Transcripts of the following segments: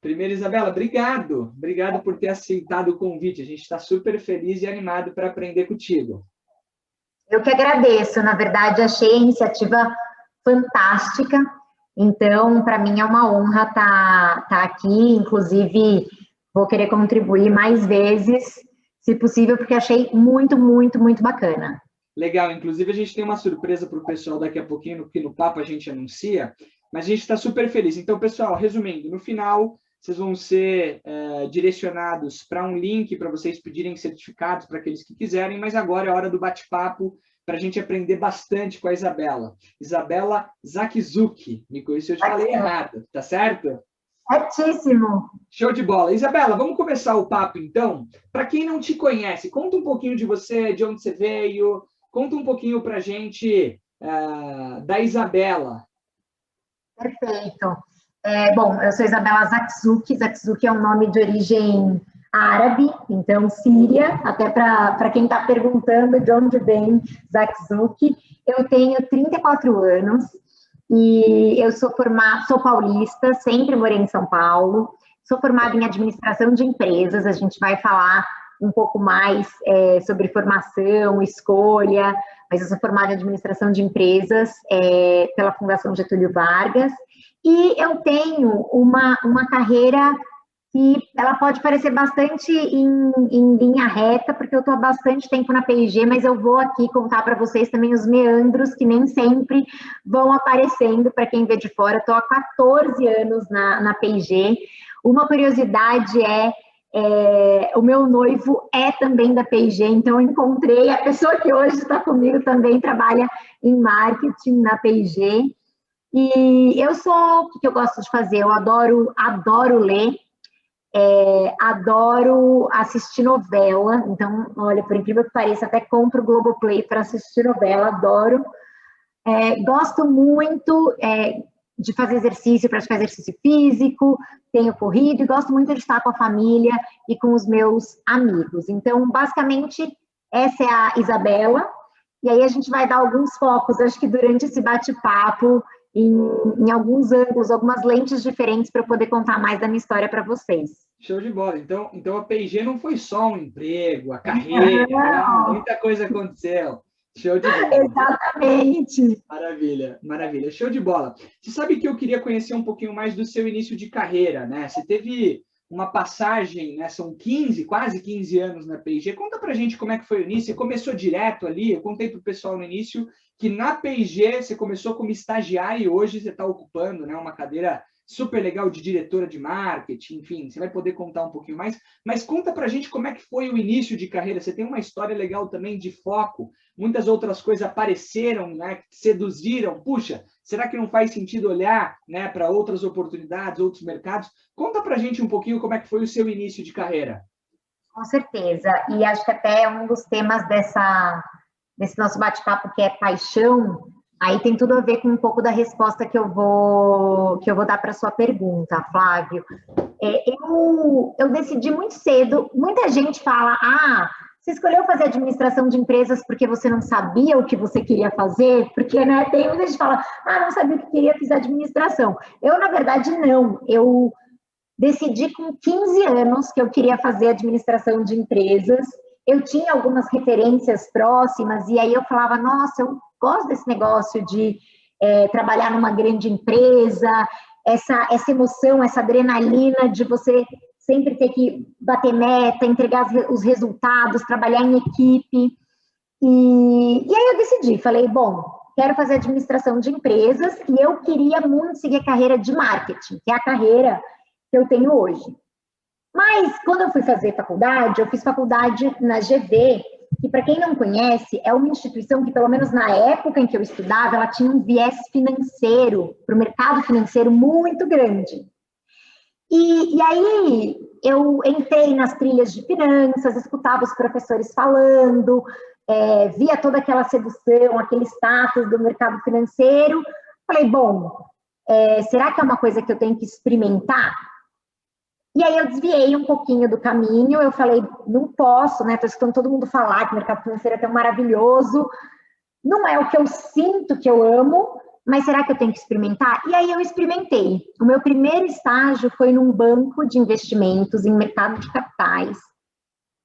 Primeiro, Isabela, obrigado. Obrigado por ter aceitado o convite. A gente está super feliz e animado para aprender contigo. Eu que agradeço. Na verdade, achei a iniciativa fantástica. Então, para mim é uma honra estar aqui. Inclusive, vou querer contribuir mais vezes, se possível, porque achei muito, muito, muito bacana. Legal. Inclusive, a gente tem uma surpresa para o pessoal daqui a pouquinho, porque no papo a gente anuncia, mas a gente está super feliz. Então, pessoal, resumindo, no final, vocês vão ser direcionados para um link para vocês pedirem certificados para aqueles que quiserem, mas agora é hora do bate-papo para a gente aprender bastante com a Isabela. Isabela Zakzuki. Me corrija se eu te falei errado, tá certo? Certíssimo. Show de bola. Isabela, vamos começar o papo, então? Para quem não te conhece, conta um pouquinho de você, de onde você veio, conta um pouquinho para a gente da Isabela. Perfeito. Bom, eu sou Isabela Zakzuki. Zakzuki é um nome de origem árabe, então Síria, até para quem está perguntando de onde vem Zakzuki. Eu tenho 34 anos e eu sou paulista, sempre morei em São Paulo, sou formada em administração de empresas, a gente vai falar um pouco mais sobre formação, escolha, mas eu sou formada em administração de empresas pela Fundação Getúlio Vargas, e eu tenho uma carreira que ela pode parecer bastante em linha reta, porque eu estou há bastante tempo na P&G, mas eu vou aqui contar para vocês também os meandros que nem sempre vão aparecendo para quem vê de fora. Estou há 14 anos na P&G. Uma curiosidade o meu noivo é também da P&G, então eu encontrei a pessoa que hoje está comigo também trabalha em marketing na P&G. E o que eu gosto de fazer? Eu adoro ler, adoro assistir novela. Então, olha, por incrível que pareça, até compro o Globoplay para assistir novela, adoro. Gosto muito de fazer exercício, praticar exercício físico, tenho corrido e gosto muito de estar com a família e com os meus amigos. Então, basicamente, essa é a Isabela. E aí a gente vai dar alguns focos, acho que durante esse bate-papo, em alguns ângulos, algumas lentes diferentes para eu poder contar mais da minha história para vocês. Show de bola. Então a P&G não foi só um emprego, a carreira, né? Muita coisa aconteceu. Show de bola. Exatamente. Maravilha, maravilha. Show de bola. Você sabe que eu queria conhecer um pouquinho mais do seu início de carreira, né? Você teve uma passagem, né? São quase 15 anos na P&G. Conta pra gente como é que foi o início. Você começou direto ali? Eu contei pro pessoal no início que na P&G você começou como estagiário e hoje você está ocupando, né, uma cadeira super legal de diretora de marketing, enfim, você vai poder contar um pouquinho mais, mas conta pra gente como é que foi o início de carreira. Você tem uma história legal também de foco, muitas outras coisas apareceram, né, seduziram. Puxa, será que não faz sentido olhar, né, para outras oportunidades, outros mercados? Conta pra gente um pouquinho como é que foi o seu início de carreira. Com certeza, e acho que até um dos temas desse nosso bate-papo, que é paixão, aí tem tudo a ver com um pouco da resposta que eu vou dar para a sua pergunta, Flávio. Eu decidi muito cedo, muita gente fala, você escolheu fazer administração de empresas porque você não sabia o que você queria fazer? Porque, né, tem muita gente que fala, não sabia o que queria, fiz administração. Eu, na verdade, não. Eu decidi com 15 anos que eu queria fazer administração de empresas. Eu tinha algumas referências próximas e aí eu falava, nossa, eu gosto desse negócio de trabalhar numa grande empresa, essa emoção, essa adrenalina de você sempre ter que bater meta, entregar os resultados, trabalhar em equipe. E aí eu decidi, falei, bom, quero fazer administração de empresas e eu queria muito seguir a carreira de marketing, que é a carreira que eu tenho hoje. Mas, quando eu fui fazer faculdade, eu fiz faculdade na GV, que, para quem não conhece, é uma instituição que, pelo menos na época em que eu estudava, ela tinha um viés financeiro, para o mercado financeiro, muito grande. E aí, eu entrei nas trilhas de finanças, escutava os professores falando, via toda aquela sedução, aquele status do mercado financeiro. Falei, bom, será que é uma coisa que eu tenho que experimentar? E aí eu desviei um pouquinho do caminho, eu falei, não posso, né? Estou escutando todo mundo falar que o mercado financeiro é tão maravilhoso, não é o que eu sinto que eu amo, mas será que eu tenho que experimentar? E aí eu experimentei. O meu primeiro estágio foi num banco de investimentos em mercado de capitais,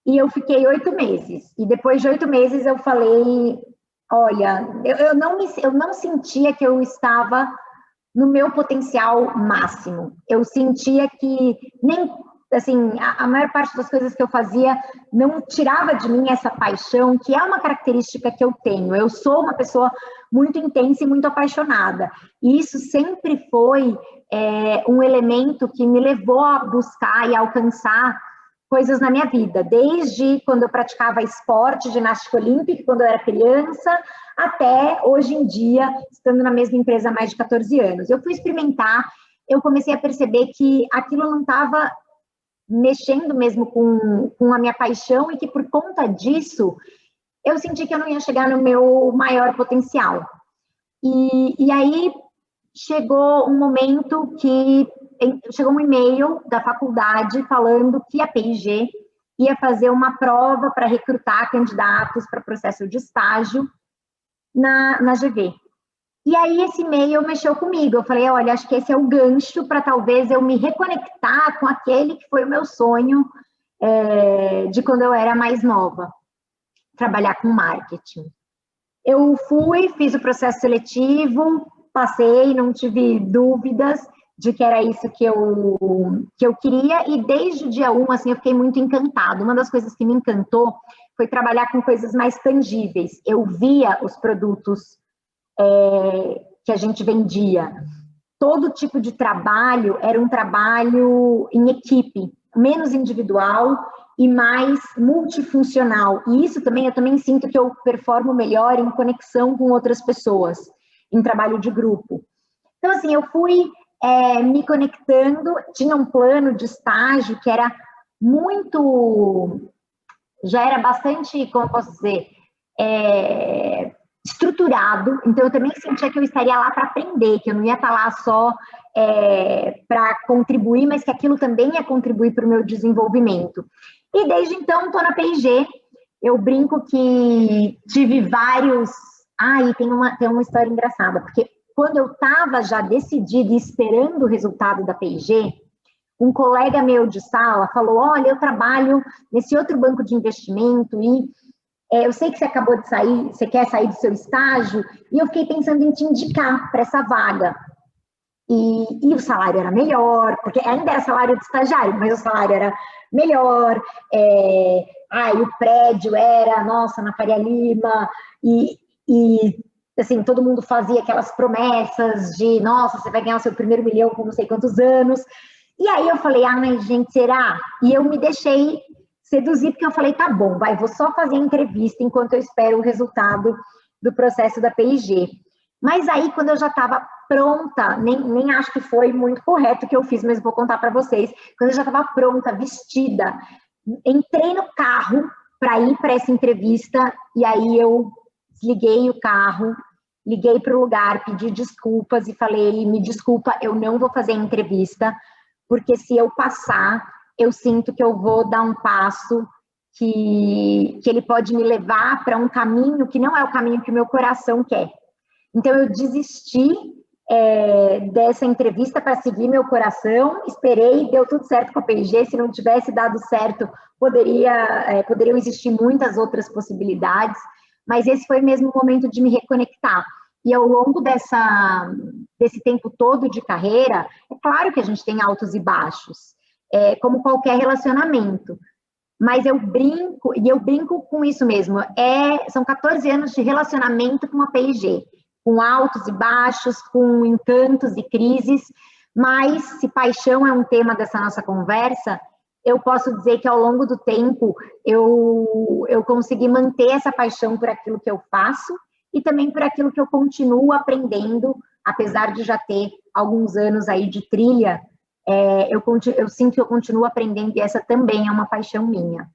e eu fiquei 8 meses. E depois de 8 meses eu falei, olha, eu não sentia que eu estava no meu potencial máximo. Eu sentia que nem, assim, a maior parte das coisas que eu fazia não tirava de mim essa paixão, que é uma característica que eu tenho. Eu sou uma pessoa muito intensa e muito apaixonada. E isso sempre foi um elemento que me levou a buscar e alcançar coisas na minha vida, desde quando eu praticava esporte, ginástica olímpica, quando eu era criança, até hoje em dia, estando na mesma empresa há mais de 14 anos. Eu fui experimentar, eu comecei a perceber que aquilo não estava mexendo mesmo com a minha paixão e que por conta disso, eu senti que eu não ia chegar no meu maior potencial. E aí chegou um momento que chegou um e-mail da faculdade falando que a P&G ia fazer uma prova para recrutar candidatos para processo de estágio na GV. E aí esse e-mail mexeu comigo. Eu falei, olha, acho que esse é o gancho para talvez eu me reconectar com aquele que foi o meu sonho de quando eu era mais nova, trabalhar com marketing. Eu fui, fiz o processo seletivo, passei, não tive dúvidas de que era isso que eu queria, e desde o dia 1, assim, eu fiquei muito encantada. Uma das coisas que me encantou foi trabalhar com coisas mais tangíveis. Eu via os produtos que a gente vendia. Todo tipo de trabalho era um trabalho em equipe, menos individual e mais multifuncional. E isso também, eu também sinto que eu performo melhor em conexão com outras pessoas, em trabalho de grupo. Então, assim, eu fui me conectando, tinha um plano de estágio que era muito, já era bastante, como eu posso dizer, estruturado, então eu também sentia que eu estaria lá para aprender, que eu não ia estar lá só para contribuir, mas que aquilo também ia contribuir para o meu desenvolvimento. E desde então estou na P&G, eu brinco que tive vários... e tem uma história engraçada, porque quando eu estava já decidida e esperando o resultado da P&G, um colega meu de sala falou, olha, eu trabalho nesse outro banco de investimento e eu sei que você acabou de sair, você quer sair do seu estágio, e eu fiquei pensando em te indicar para essa vaga. E o salário era melhor, porque ainda era salário de estagiário, mas o salário era melhor, o prédio era, nossa, na Faria Lima, e assim, todo mundo fazia aquelas promessas de, nossa, você vai ganhar o seu primeiro milhão com não sei quantos anos. E aí eu falei, mas gente, será? E eu me deixei seduzir, porque eu falei, tá bom, vou só fazer a entrevista enquanto eu espero o resultado do processo da P&G. Mas aí, quando eu já estava pronta, nem acho que foi muito correto o que eu fiz, mas vou contar para vocês, quando eu já estava pronta, vestida, entrei no carro para ir para essa entrevista, e aí eu desliguei o carro, liguei para o lugar, pedi desculpas e falei, me desculpa, eu não vou fazer a entrevista, porque se eu passar, eu sinto que eu vou dar um passo que ele pode me levar para um caminho que não é o caminho que o meu coração quer. Então, eu desisti dessa entrevista para seguir meu coração, esperei, deu tudo certo com a P&G, se não tivesse dado certo, poderiam existir muitas outras possibilidades, mas esse foi mesmo o momento de me reconectar. E ao longo desse tempo todo de carreira, é claro que a gente tem altos e baixos, como qualquer relacionamento. Mas eu brinco com isso mesmo. São 14 anos de relacionamento com a P&G, com altos e baixos, com encantos e crises, mas se paixão é um tema dessa nossa conversa, eu posso dizer que ao longo do tempo eu consegui manter essa paixão por aquilo que eu faço e também por aquilo que eu continuo aprendendo, apesar de já ter alguns anos aí de trilha, eu sinto que eu continuo aprendendo e essa também é uma paixão minha.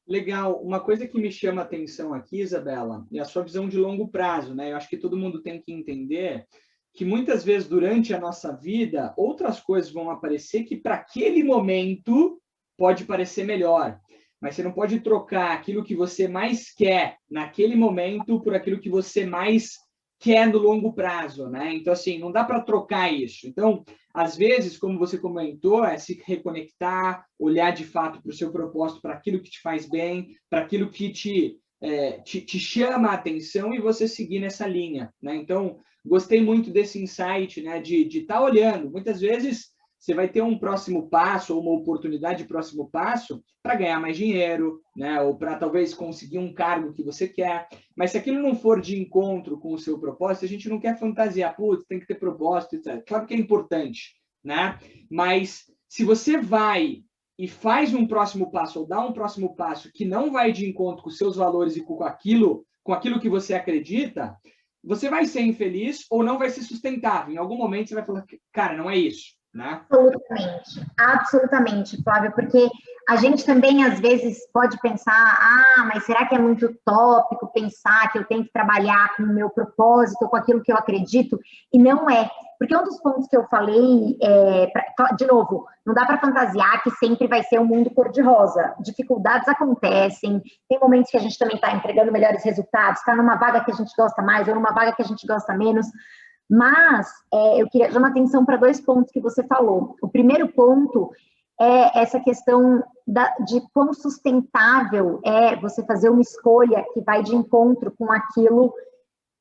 Legal. Uma coisa que me chama a atenção aqui, Isabela, é a sua visão de longo prazo, né? Eu acho que todo mundo tem que entender que muitas vezes durante a nossa vida, outras coisas vão aparecer que para aquele momento pode parecer melhor. Mas você não pode trocar aquilo que você mais quer naquele momento por aquilo que você mais quer no longo prazo, né? Então, assim, não dá para trocar isso. Então, às vezes, como você comentou, é se reconectar, olhar de fato para o seu propósito, para aquilo que te faz bem, para aquilo que te chama a atenção e você seguir nessa linha, né? Então, gostei muito desse insight, né? De estar olhando. Muitas vezes você vai ter um próximo passo ou uma oportunidade de próximo passo para ganhar mais dinheiro, né? Ou para talvez conseguir um cargo que você quer. Mas se aquilo não for de encontro com o seu propósito, a gente não quer fantasiar, putz, tem que ter propósito, etc. Claro que é importante, né? Mas se você vai e faz um próximo passo ou dá um próximo passo que não vai de encontro com os seus valores e com aquilo que você acredita, você vai ser infeliz ou não vai ser sustentável. Em algum momento você vai falar, cara, não é isso, né? Absolutamente, absolutamente, Flávio, porque a gente também às vezes pode pensar, mas será que é muito utópico pensar que eu tenho que trabalhar com o meu propósito, com aquilo que eu acredito? E não é, porque um dos pontos que eu falei, de novo, não dá para fantasiar que sempre vai ser um mundo cor-de-rosa. Dificuldades acontecem, tem momentos que a gente também está entregando melhores resultados, está numa vaga que a gente gosta mais ou numa vaga que a gente gosta menos. Mas eu queria chamar atenção para 2 pontos que você falou. O primeiro ponto é essa questão de quão sustentável é você fazer uma escolha que vai de encontro com aquilo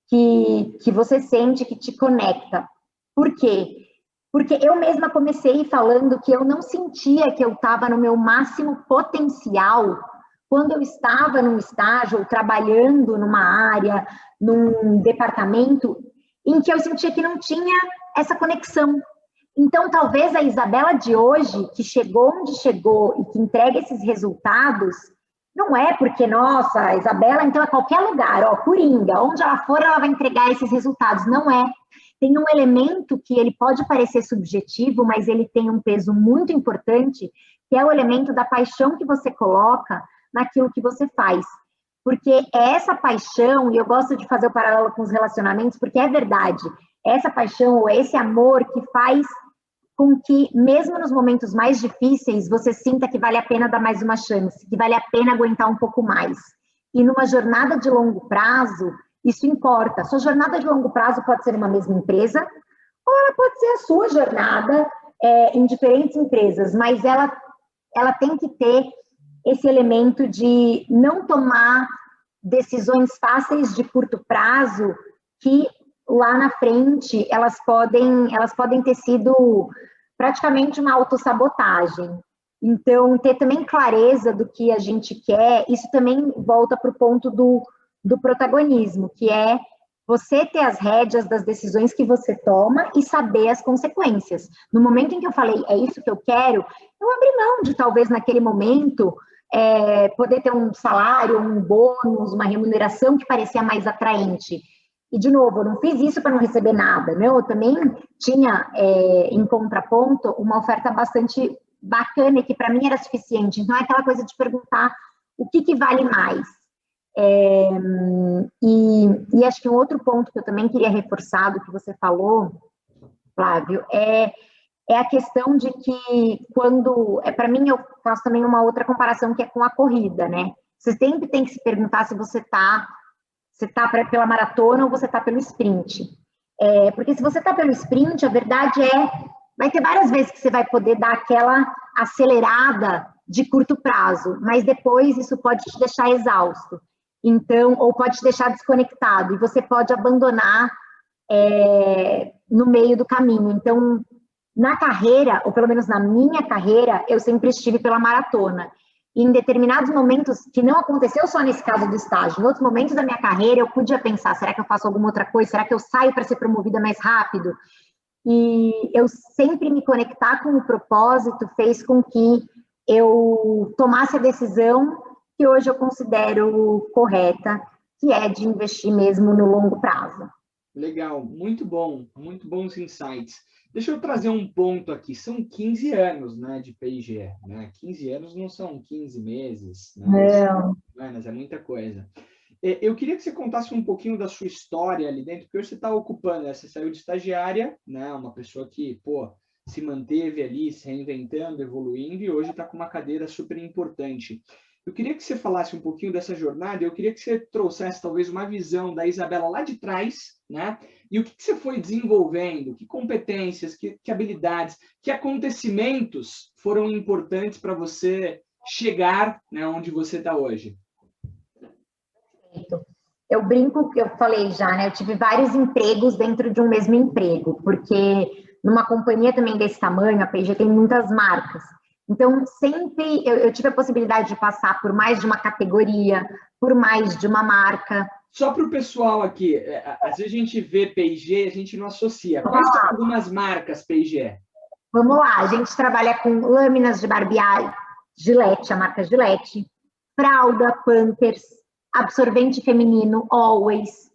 que você sente, que te conecta. Por quê? Porque eu mesma comecei falando que eu não sentia que eu estava no meu máximo potencial quando eu estava num estágio, ou trabalhando numa área, num departamento, em que eu sentia que não tinha essa conexão. Então, talvez a Isabela de hoje, que chegou onde chegou e que entrega esses resultados, não é porque, nossa, a Isabela, então, é qualquer lugar, ó, Coringa, onde ela for, ela vai entregar esses resultados. Não é. Tem um elemento que ele pode parecer subjetivo, mas ele tem um peso muito importante, que é o elemento da paixão que você coloca naquilo que você faz. Porque é essa paixão, e eu gosto de fazer o paralelo com os relacionamentos, porque é verdade, essa paixão ou esse amor que faz com que, mesmo nos momentos mais difíceis, você sinta que vale a pena dar mais uma chance, que vale a pena aguentar um pouco mais. E numa jornada de longo prazo, isso importa. Sua jornada de longo prazo pode ser uma mesma empresa, ou ela pode ser a sua jornada em diferentes empresas, mas ela tem que ter esse elemento de não tomar decisões fáceis de curto prazo que lá na frente elas podem ter sido praticamente uma autossabotagem. Então, ter também clareza do que a gente quer, isso também volta para o ponto do protagonismo, que é você ter as rédeas das decisões que você toma e saber as consequências. No momento em que eu falei, é isso que eu quero, eu abri mão de talvez naquele momento poder ter um salário, um bônus, uma remuneração que parecia mais atraente. E, de novo, eu não fiz isso para não receber nada, não? Eu também tinha, em contraponto, uma oferta bastante bacana e que para mim era suficiente. Então, é aquela coisa de perguntar o que vale mais. E acho que um outro ponto que eu também queria reforçar do que você falou, Flávio, é a questão de que quando... para mim, eu faço também uma outra comparação que é com a corrida, né? Você sempre tem que se perguntar se você está pela maratona ou você está pelo sprint. Porque se você está pelo sprint, a verdade vai ter várias vezes que você vai poder dar aquela acelerada de curto prazo, mas depois isso pode te deixar exausto. Então, ou pode te deixar desconectado, e você pode abandonar no meio do caminho. Então, na carreira, ou pelo menos na minha carreira, eu sempre estive pela maratona. E em determinados momentos, que não aconteceu só nesse caso do estágio, em outros momentos da minha carreira, eu podia pensar, será que eu faço alguma outra coisa? Será que eu saio para ser promovida mais rápido? E eu sempre me conectar com o propósito fez com que eu tomasse a decisão que hoje eu considero correta, que é de investir mesmo no longo prazo. Legal, muito bons insights. Deixa eu trazer um ponto aqui, são 15 anos, né, de P&G, né? 15 anos não são 15 meses, né? Mas é muita coisa. Eu queria que você contasse um pouquinho da sua história ali dentro, porque hoje você está ocupando, né? Você saiu de estagiária, né? Uma pessoa que, se manteve ali, se reinventando, evoluindo, e hoje está com uma cadeira super importante. Eu queria que você falasse um pouquinho dessa jornada, eu queria que você trouxesse talvez uma visão da Isabela lá de trás, né? E o que você foi desenvolvendo, que competências, que habilidades, que acontecimentos foram importantes para você chegar, né, onde você está hoje. Eu brinco, que eu falei já, né? Eu tive vários empregos dentro de um mesmo emprego, porque numa companhia também desse tamanho, a P&G tem muitas marcas. Então, sempre eu tive a possibilidade de passar por mais de uma categoria, por mais de uma marca. Só para o pessoal aqui, às vezes a gente vê P&G, a gente não associa. Quais são algumas marcas P&G? Vamos lá, a gente trabalha com lâminas de barbear, Gillette, a marca Gillette, fralda, Pampers, absorvente feminino, Always.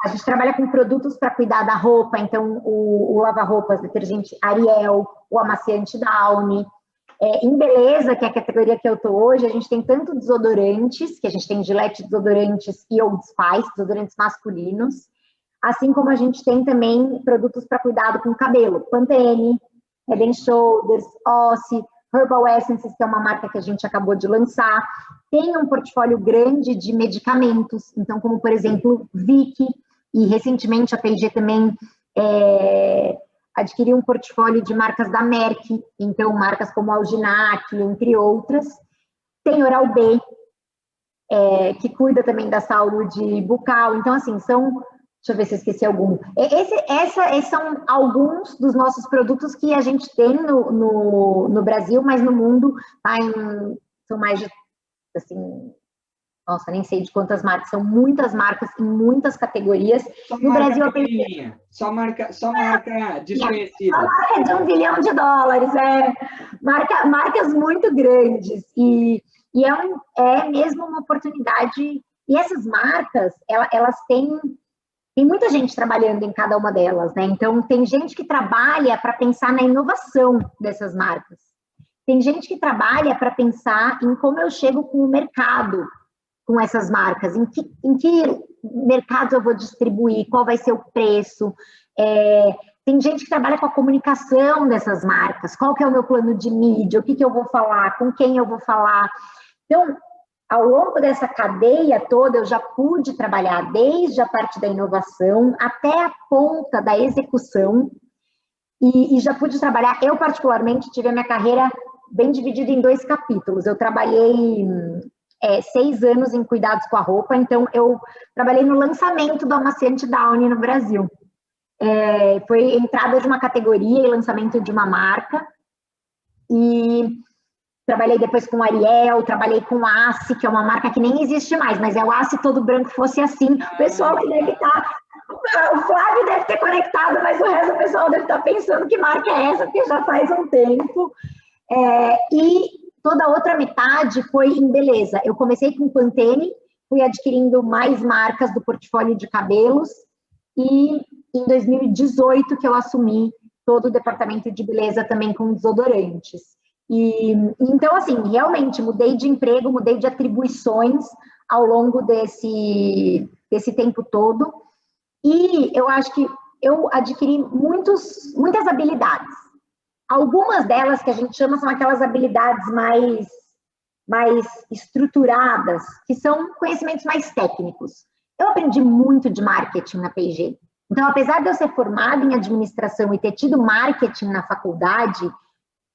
A gente trabalha com produtos para cuidar da roupa, então o lava-roupas, detergente Ariel, o amaciante Downy. Em beleza, que é a categoria que eu estou hoje, a gente tem tanto desodorantes, que a gente tem Gillette desodorantes e Old Spice, desodorantes masculinos, assim como a gente tem também produtos para cuidado com o cabelo, Pantene, Head & Shoulders, Ossie, Herbal Essences, que é uma marca que a gente acabou de lançar. Tem um portfólio grande de medicamentos, então, como, por exemplo, Vicks, e recentemente a P&G também adquiriu um portfólio de marcas da Merck, então marcas como Alginac, entre outras. Tem Oral-B, que cuida também da saúde bucal. Então, assim, deixa eu ver se eu esqueci algum. Esses são alguns dos nossos produtos que a gente tem no Brasil, mas no mundo são mais de, assim, nossa, nem sei de quantas marcas, são muitas marcas em muitas categorias. Só no marca Brasil, pequenininha, só marca desconhecida. Só marca de $1 bilhão, marcas muito grandes, e é mesmo uma oportunidade, e essas marcas, elas têm muita gente trabalhando em cada uma delas, né? Então, tem gente que trabalha para pensar na inovação dessas marcas. Tem gente que trabalha para pensar em como eu chego com o mercado, com essas marcas, em que mercado eu vou distribuir, qual vai ser o preço. Tem gente que trabalha com a comunicação dessas marcas, qual que é o meu plano de mídia, o que eu vou falar, com quem eu vou falar. Então, ao longo dessa cadeia toda, eu já pude trabalhar desde a parte da inovação até a ponta da execução, e já pude trabalhar, eu particularmente tive a minha carreira bem dividida em 2 capítulos. Eu trabalhei 6 anos em cuidados com a roupa, então eu trabalhei no lançamento do amaciante Downy no Brasil. Foi entrada de uma categoria e lançamento de uma marca, e trabalhei depois com Ariel, trabalhei com Assi, que é uma marca que nem existe mais, mas é o Assi todo branco, fosse assim. O pessoal que deve estar... O Flávio deve ter conectado, mas o resto do pessoal deve estar pensando que marca é essa, porque já faz um tempo. E toda a outra metade foi em beleza. Eu comecei com Pantene, fui adquirindo mais marcas do portfólio de cabelos, e em 2018 que eu assumi todo o departamento de beleza também com desodorantes. Então, assim, realmente mudei de emprego, mudei de atribuições ao longo desse tempo todo, e eu acho que eu adquiri muitas habilidades. Algumas delas que a gente chama são aquelas habilidades mais estruturadas, que são conhecimentos mais técnicos. Eu aprendi muito de marketing na P&G. Então, apesar de eu ser formada em administração e ter tido marketing na faculdade,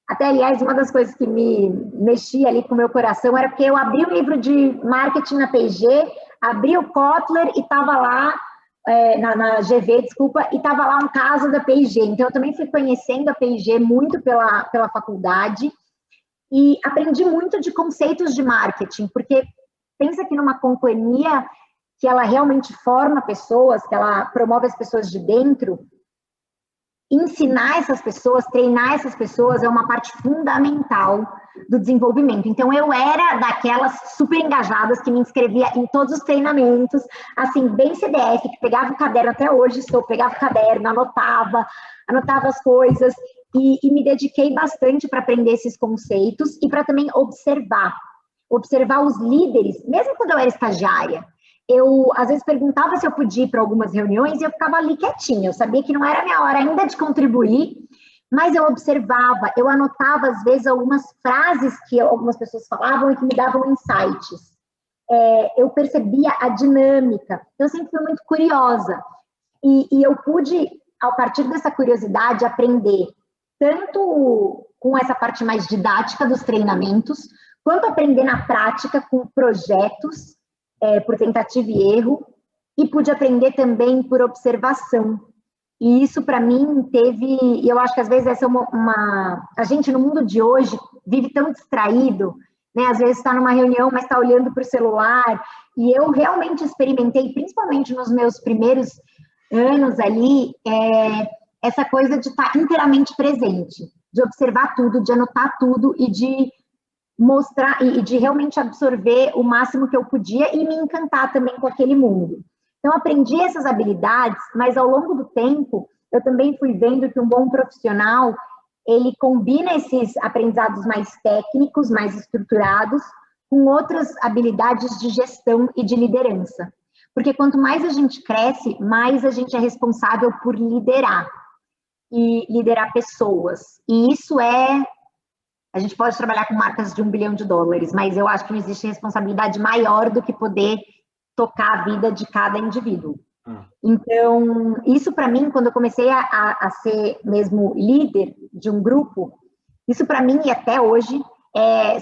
até, aliás, uma das coisas que me mexia ali com o meu coração era porque eu abri o livro de marketing na P&G, abri o Kotler e estava lá, na GV, desculpa, e estava lá um caso da P&G. Então, eu também fui conhecendo a P&G muito pela faculdade, e aprendi muito de conceitos de marketing, porque pensa que numa companhia que ela realmente forma pessoas, que ela promove as pessoas de dentro, ensinar essas pessoas, treinar essas pessoas é uma parte fundamental do desenvolvimento. Então, eu era daquelas super engajadas que me inscrevia em todos os treinamentos, assim, bem CDF, que pegava o caderno, até hoje pegava o caderno, anotava as coisas, e me dediquei bastante para aprender esses conceitos e para também observar os líderes, mesmo quando eu era estagiária. Eu, às vezes, perguntava se eu podia ir para algumas reuniões e eu ficava ali quietinha. Eu sabia que não era a minha hora ainda de contribuir, mas eu observava, eu anotava, às vezes, algumas frases que algumas pessoas falavam e que me davam insights. Eu percebia a dinâmica, eu sempre fui muito curiosa, e eu pude, a partir dessa curiosidade, aprender tanto com essa parte mais didática dos treinamentos, quanto aprender na prática com projetos, por tentativa e erro, e pude aprender também por observação. E isso, para mim, e eu acho que às vezes essa é a gente no mundo de hoje vive tão distraído, né? Às vezes está numa reunião, mas está olhando para o celular, e eu realmente experimentei, principalmente nos meus primeiros anos ali, essa coisa de estar inteiramente presente, de observar tudo, de anotar tudo e de mostrar, e de realmente absorver o máximo que eu podia e me encantar também com aquele mundo. Então, aprendi essas habilidades, mas ao longo do tempo, eu também fui vendo que um bom profissional, ele combina esses aprendizados mais técnicos, mais estruturados, com outras habilidades de gestão e de liderança. Porque quanto mais a gente cresce, mais a gente é responsável por liderar. E liderar pessoas. E isso a gente pode trabalhar com marcas de US$1 bilhão, mas eu acho que não existe responsabilidade maior do que poder tocar a vida de cada indivíduo. Então, isso para mim, quando eu comecei a ser mesmo líder de um grupo, isso para mim, e até hoje,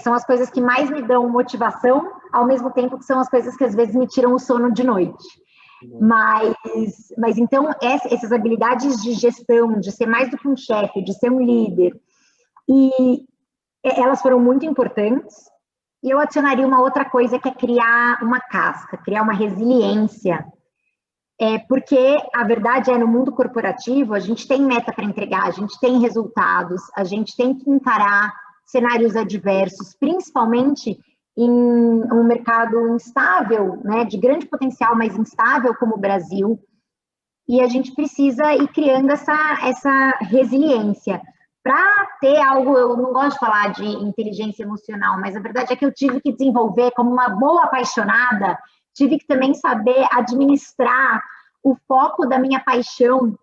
são as coisas que mais me dão motivação, ao mesmo tempo que são as coisas que às vezes me tiram o sono de noite. Mas então, essas habilidades de gestão, de ser mais do que um chefe, de ser um líder, e elas foram muito importantes. E eu adicionaria uma outra coisa, que é criar uma casca, criar uma resiliência. Porque a verdade no mundo corporativo, a gente tem meta para entregar, a gente tem resultados, a gente tem que encarar cenários adversos, principalmente em um mercado instável, né, de grande potencial, mas instável como o Brasil, e a gente precisa ir criando essa resiliência. Para ter algo, eu não gosto de falar de inteligência emocional, mas a verdade é que eu tive que desenvolver, como uma boa apaixonada, tive que também saber administrar o foco da minha paixão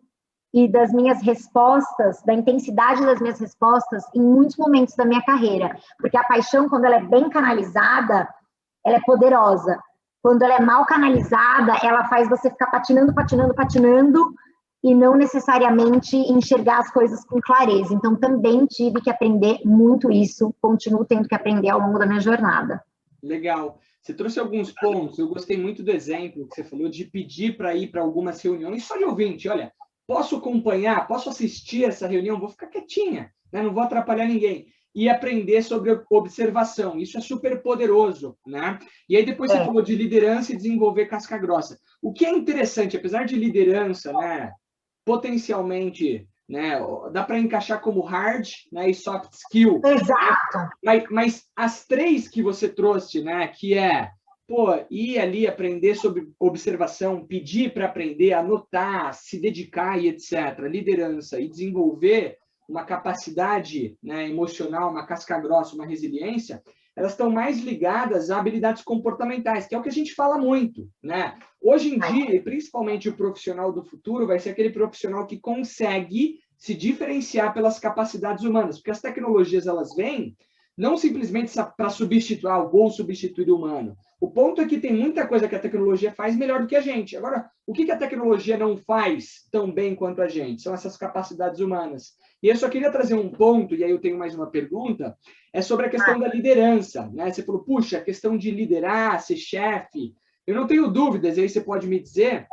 e das minhas respostas, da intensidade das minhas respostas em muitos momentos da minha carreira. Porque a paixão, quando ela é bem canalizada, ela é poderosa. Quando ela é mal canalizada, ela faz você ficar patinando, patinando, patinando e não necessariamente enxergar as coisas com clareza. Então, também tive que aprender muito isso, continuo tendo que aprender ao longo da minha jornada. Legal. Você trouxe alguns pontos, eu gostei muito do exemplo que você falou de pedir para ir para algumas reuniões só de ouvinte. Olha, posso acompanhar, posso assistir essa reunião, vou ficar quietinha, né? Não vou atrapalhar ninguém. E aprender sobre observação, isso é super poderoso, né? E aí depois você falou de liderança e desenvolver casca grossa. O que é interessante, apesar de liderança, né, potencialmente, né, dá para encaixar como hard, né, e soft skill. Exato. Mas as três que você trouxe, né, que ir ali aprender sobre observação, pedir para aprender, anotar, se dedicar e etc., liderança e desenvolver uma capacidade, né, emocional, uma casca grossa, uma resiliência, elas estão mais ligadas a habilidades comportamentais, que é o que a gente fala muito, né? Hoje em dia, e principalmente o profissional do futuro, vai ser aquele profissional que consegue se diferenciar pelas capacidades humanas, porque as tecnologias, elas vêm não simplesmente para substituir, vou substituir o humano. O ponto é que tem muita coisa que a tecnologia faz melhor do que a gente. Agora, o que a tecnologia não faz tão bem quanto a gente? São essas capacidades humanas. E eu só queria trazer um ponto, e aí eu tenho mais uma pergunta, é sobre a questão da liderança, né? Você falou, puxa, a questão de liderar, ser chefe, eu não tenho dúvidas, e aí você pode me dizer,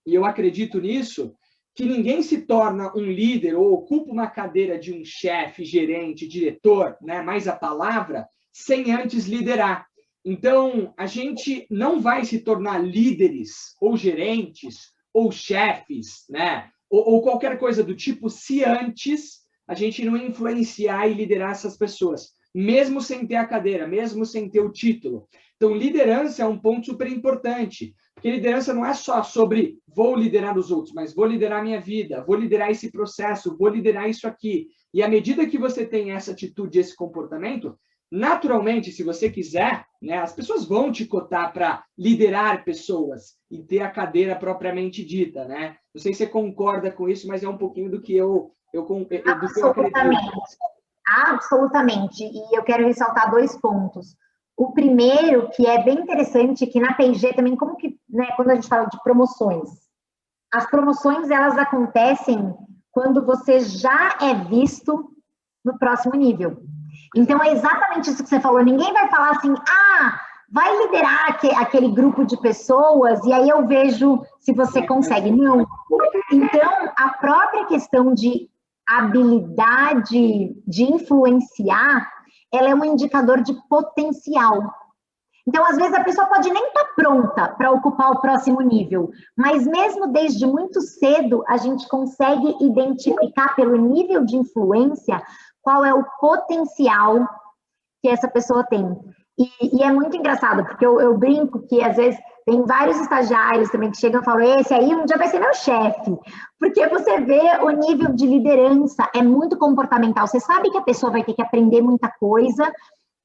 e eu acredito nisso, que ninguém se torna um líder ou ocupa uma cadeira de um chefe, gerente, diretor, né, mais a palavra, sem antes liderar. Então, a gente não vai se tornar líderes ou gerentes ou chefes, né, ou qualquer coisa do tipo, se antes a gente não influenciar e liderar essas pessoas, mesmo sem ter a cadeira, mesmo sem ter o título. Então, liderança é um ponto super importante, porque liderança não é só sobre vou liderar os outros, mas vou liderar a minha vida, vou liderar esse processo, vou liderar isso aqui. E à medida que você tem essa atitude, esse comportamento, naturalmente, se você quiser, né, as pessoas vão te cotar para liderar pessoas e ter a cadeira propriamente dita, né? Não sei se você concorda com isso, mas é um pouquinho do que eu Absolutamente. Absolutamente. E eu quero ressaltar 2 pontos. O primeiro, que é bem interessante, que na P&G também, como que, né, quando a gente fala de promoções, as promoções, elas acontecem quando você já é visto no próximo nível. Então, é exatamente isso que você falou. Ninguém vai falar assim, vai liderar aquele grupo de pessoas e aí eu vejo se você consegue. Não. Então, a própria questão de habilidade de influenciar, ela é um indicador de potencial. Então, às vezes, a pessoa pode nem estar pronta para ocupar o próximo nível, mas mesmo desde muito cedo, a gente consegue identificar pelo nível de influência qual é o potencial que essa pessoa tem. E é muito engraçado, porque eu brinco que, às vezes, tem vários estagiários também que chegam e falam, esse aí um dia vai ser meu chefe, porque você vê o nível de liderança, é muito comportamental. Você sabe que a pessoa vai ter que aprender muita coisa,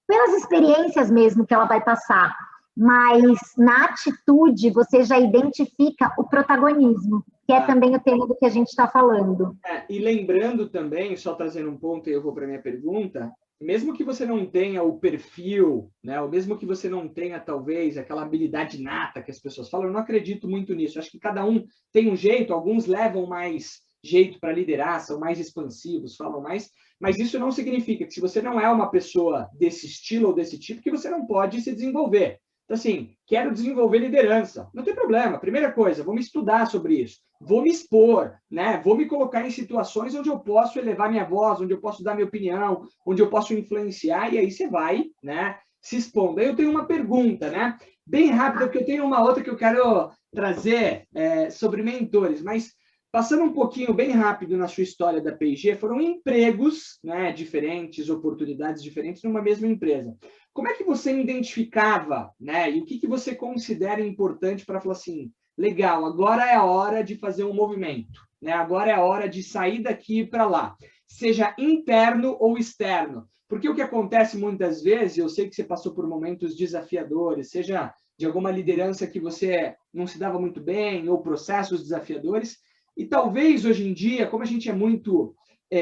pelas experiências mesmo que ela vai passar, mas na atitude você já identifica o protagonismo, que é também o tema do que a gente está falando. E lembrando também, só trazendo um ponto e eu vou para a minha pergunta, mesmo que você não tenha o perfil, né, ou mesmo que você não tenha, talvez, aquela habilidade nata que as pessoas falam, eu não acredito muito nisso. Acho que cada um tem um jeito, alguns levam mais jeito para liderar, são mais expansivos, falam mais, mas isso não significa que se você não é uma pessoa desse estilo ou desse tipo, que você não pode se desenvolver. Então, assim, quero desenvolver liderança. Não tem problema. Primeira coisa, vou me estudar sobre isso. Vou me expor, né? Vou me colocar em situações onde eu posso elevar minha voz, onde eu posso dar minha opinião, onde eu posso influenciar, e aí você vai, né, se expondo. Aí eu tenho uma pergunta, né? Bem rápida, porque eu tenho uma outra que eu quero trazer sobre mentores, mas passando um pouquinho bem rápido na sua história da P&G, foram empregos, né, diferentes, oportunidades diferentes numa mesma empresa. Como é que você identificava, né, e o que você considera importante para falar assim, legal, agora é a hora de fazer um movimento, né? Agora é a hora de sair daqui para lá, seja interno ou externo. Porque o que acontece muitas vezes, eu sei que você passou por momentos desafiadores, seja de alguma liderança que você não se dava muito bem, ou processos desafiadores, e talvez hoje em dia, como a gente é muito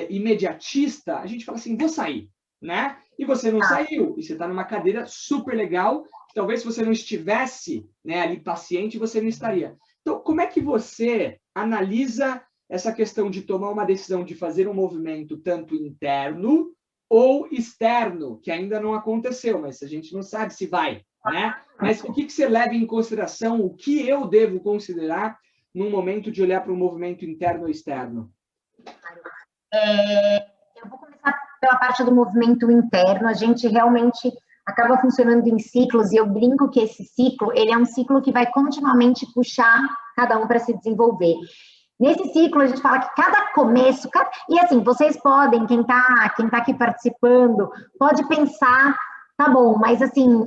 imediatista, a gente fala assim, vou sair, né? E você não saiu, e você está numa cadeira super legal, que talvez se você não estivesse, né, ali paciente, você não estaria. Então, como é que você analisa essa questão de tomar uma decisão de fazer um movimento tanto interno ou externo, que ainda não aconteceu, mas a gente não sabe se vai, né? Mas o que você leva em consideração, o que eu devo considerar num momento de olhar para um movimento interno ou externo? Eu vou começar pela parte do movimento interno. A gente realmente acaba funcionando em ciclos, e eu brinco que esse ciclo, ele é um ciclo que vai continuamente puxar cada um para se desenvolver. Nesse ciclo, a gente fala que cada começo, e assim, vocês podem, quem tá aqui participando, pode pensar, tá bom, mas assim,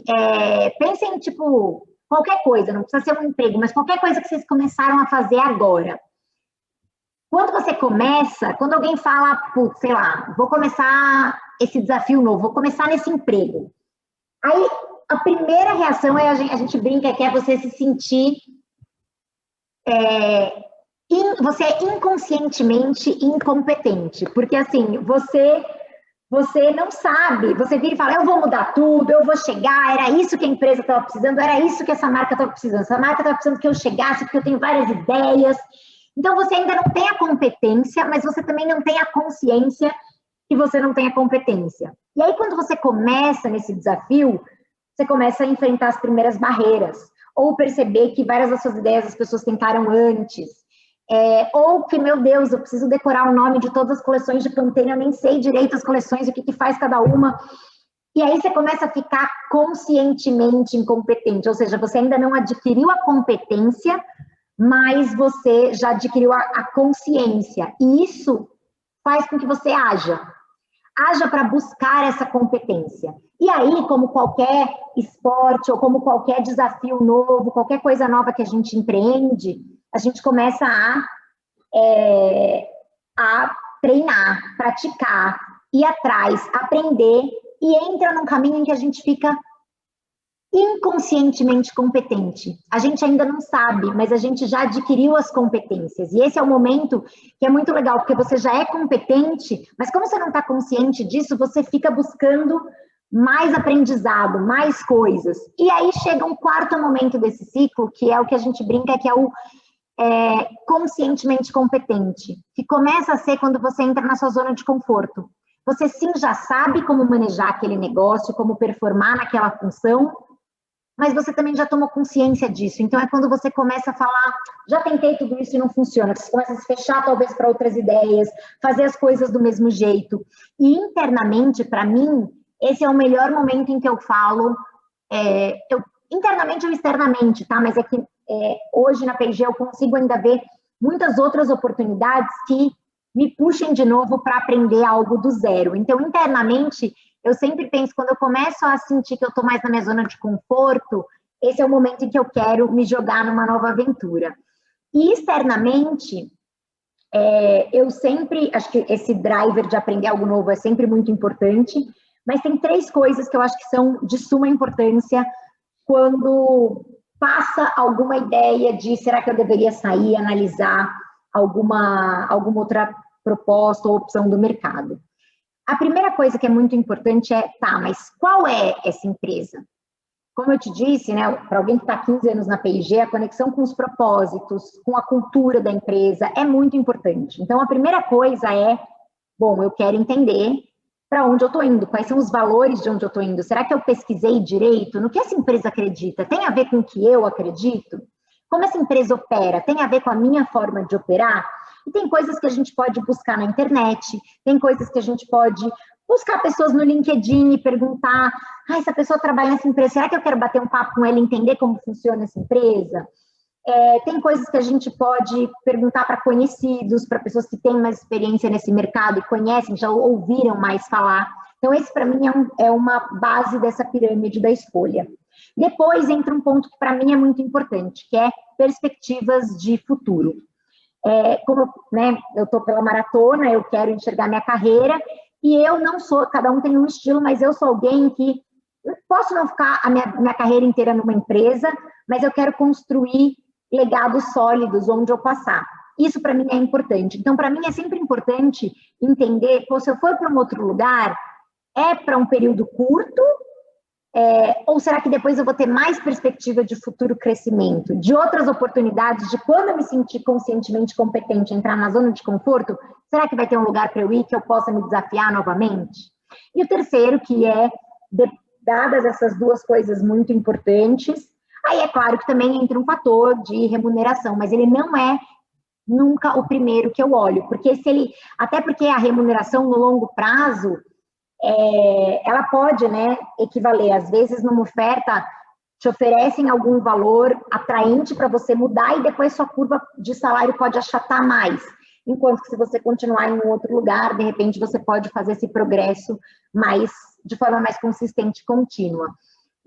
pensem, tipo, qualquer coisa, não precisa ser um emprego, mas qualquer coisa que vocês começaram a fazer agora. Quando você começa, quando alguém fala, putz, sei lá, vou começar esse desafio novo, vou começar nesse emprego. Aí, a primeira reação é, a gente brinca que é você se sentir, você é inconscientemente incompetente, porque assim, você não sabe, você vira e fala, eu vou mudar tudo, eu vou chegar, era isso que a empresa estava precisando, era isso que essa marca estava precisando, essa marca estava precisando que eu chegasse, porque eu tenho várias ideias. Então, você ainda não tem a competência, mas você também não tem a consciência que você não tem a competência. E aí, quando você começa nesse desafio, você começa a enfrentar as primeiras barreiras, ou perceber que várias das suas ideias as pessoas tentaram antes, ou que, meu Deus, eu preciso decorar o nome de todas as coleções de Pantene, eu nem sei direito as coleções, o que faz cada uma. E aí você começa a ficar conscientemente incompetente, ou seja, você ainda não adquiriu a competência, mas você já adquiriu a consciência. E isso faz com que você haja para buscar essa competência. E aí, como qualquer esporte, ou como qualquer desafio novo, qualquer coisa nova que a gente empreende, a gente começa a treinar, praticar, ir atrás, aprender, e entra num caminho em que a gente fica inconscientemente competente. A gente ainda não sabe, mas a gente já adquiriu as competências. E esse é o momento que é muito legal, porque você já é competente, mas como você não está consciente disso, você fica buscando mais aprendizado, mais coisas. E aí chega um quarto momento desse ciclo, que é o que a gente brinca, que é o conscientemente competente, que começa a ser quando você entra na sua zona de conforto. Você sim já sabe como manejar aquele negócio, como performar naquela função, mas você também já tomou consciência disso. Então é quando você começa a falar, já tentei tudo isso e não funciona, você começa a se fechar talvez para outras ideias, fazer as coisas do mesmo jeito. E internamente, para mim, esse é o melhor momento em que eu falo, internamente ou externamente, tá? Mas é que hoje na P&G eu consigo ainda ver muitas outras oportunidades que me puxem de novo para aprender algo do zero. Então, internamente, eu sempre penso, quando eu começo a sentir que eu estou mais na minha zona de conforto, esse é o momento em que eu quero me jogar numa nova aventura. E externamente, eu sempre, acho que esse driver de aprender algo novo é sempre muito importante, mas tem 3 coisas que eu acho que são de suma importância quando passa alguma ideia de será que eu deveria sair, analisar alguma outra proposta ou opção do mercado. A primeira coisa que é muito importante é, tá, mas qual é essa empresa? Como eu te disse, né, para alguém que está há 15 anos na P&G, a conexão com os propósitos, com a cultura da empresa é muito importante. Então, a primeira coisa é, bom, eu quero entender para onde eu estou indo, quais são os valores de onde eu estou indo. Será que eu pesquisei direito no que essa empresa acredita? Tem a ver com o que eu acredito? Como essa empresa opera? Tem a ver com a minha forma de operar? E tem coisas que a gente pode buscar na internet, tem coisas que a gente pode buscar pessoas no LinkedIn e perguntar, essa pessoa trabalha nessa empresa, será que eu quero bater um papo com ela e entender como funciona essa empresa? Tem coisas que a gente pode perguntar para conhecidos, para pessoas que têm mais experiência nesse mercado e conhecem, já ouviram mais falar. Então, esse para mim é uma base dessa pirâmide da escolha. Depois entra um ponto que para mim é muito importante, que é perspectivas de futuro. Como né, eu estou pela maratona, eu quero enxergar minha carreira, e eu não sou, cada um tem um estilo, mas eu sou alguém que posso não ficar a minha carreira inteira numa empresa, mas eu quero construir legados sólidos onde eu passar. Isso para mim é importante. Então, para mim é sempre importante entender, se eu for para um outro lugar, é para um período curto, ou será que depois eu vou ter mais perspectiva de futuro crescimento, de outras oportunidades, de quando eu me sentir conscientemente competente, entrar na zona de conforto, será que vai ter um lugar para eu ir que eu possa me desafiar novamente? E o terceiro, que dadas essas 2 coisas muito importantes, aí é claro que também entra um fator de remuneração, mas ele não é nunca o primeiro que eu olho, porque até porque a remuneração no longo prazo, ela pode, né, equivaler, às vezes numa oferta te oferecem algum valor atraente para você mudar e depois sua curva de salário pode achatar mais, enquanto que se você continuar em um outro lugar, de repente você pode fazer esse progresso de forma mais consistente e contínua.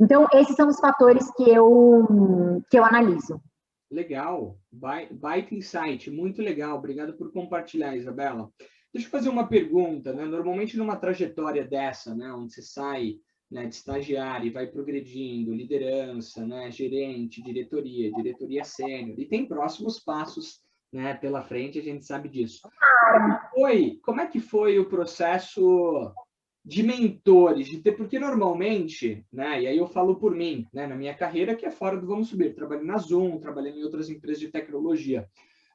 Então, esses são os fatores que eu analiso. Legal, baita insight, muito legal, obrigado por compartilhar, Isabela. Deixa eu fazer uma pergunta, né? Normalmente numa trajetória dessa, né, onde você sai, né, de estagiário e vai progredindo, liderança, né, gerente, diretoria sênior, e tem próximos passos, né, pela frente, a gente sabe disso. Como é que foi o processo de mentores, porque normalmente, né, e aí eu falo por mim, né, na minha carreira, que é fora do Vamos Subir, trabalhei na Zoom, trabalhei em outras empresas de tecnologia.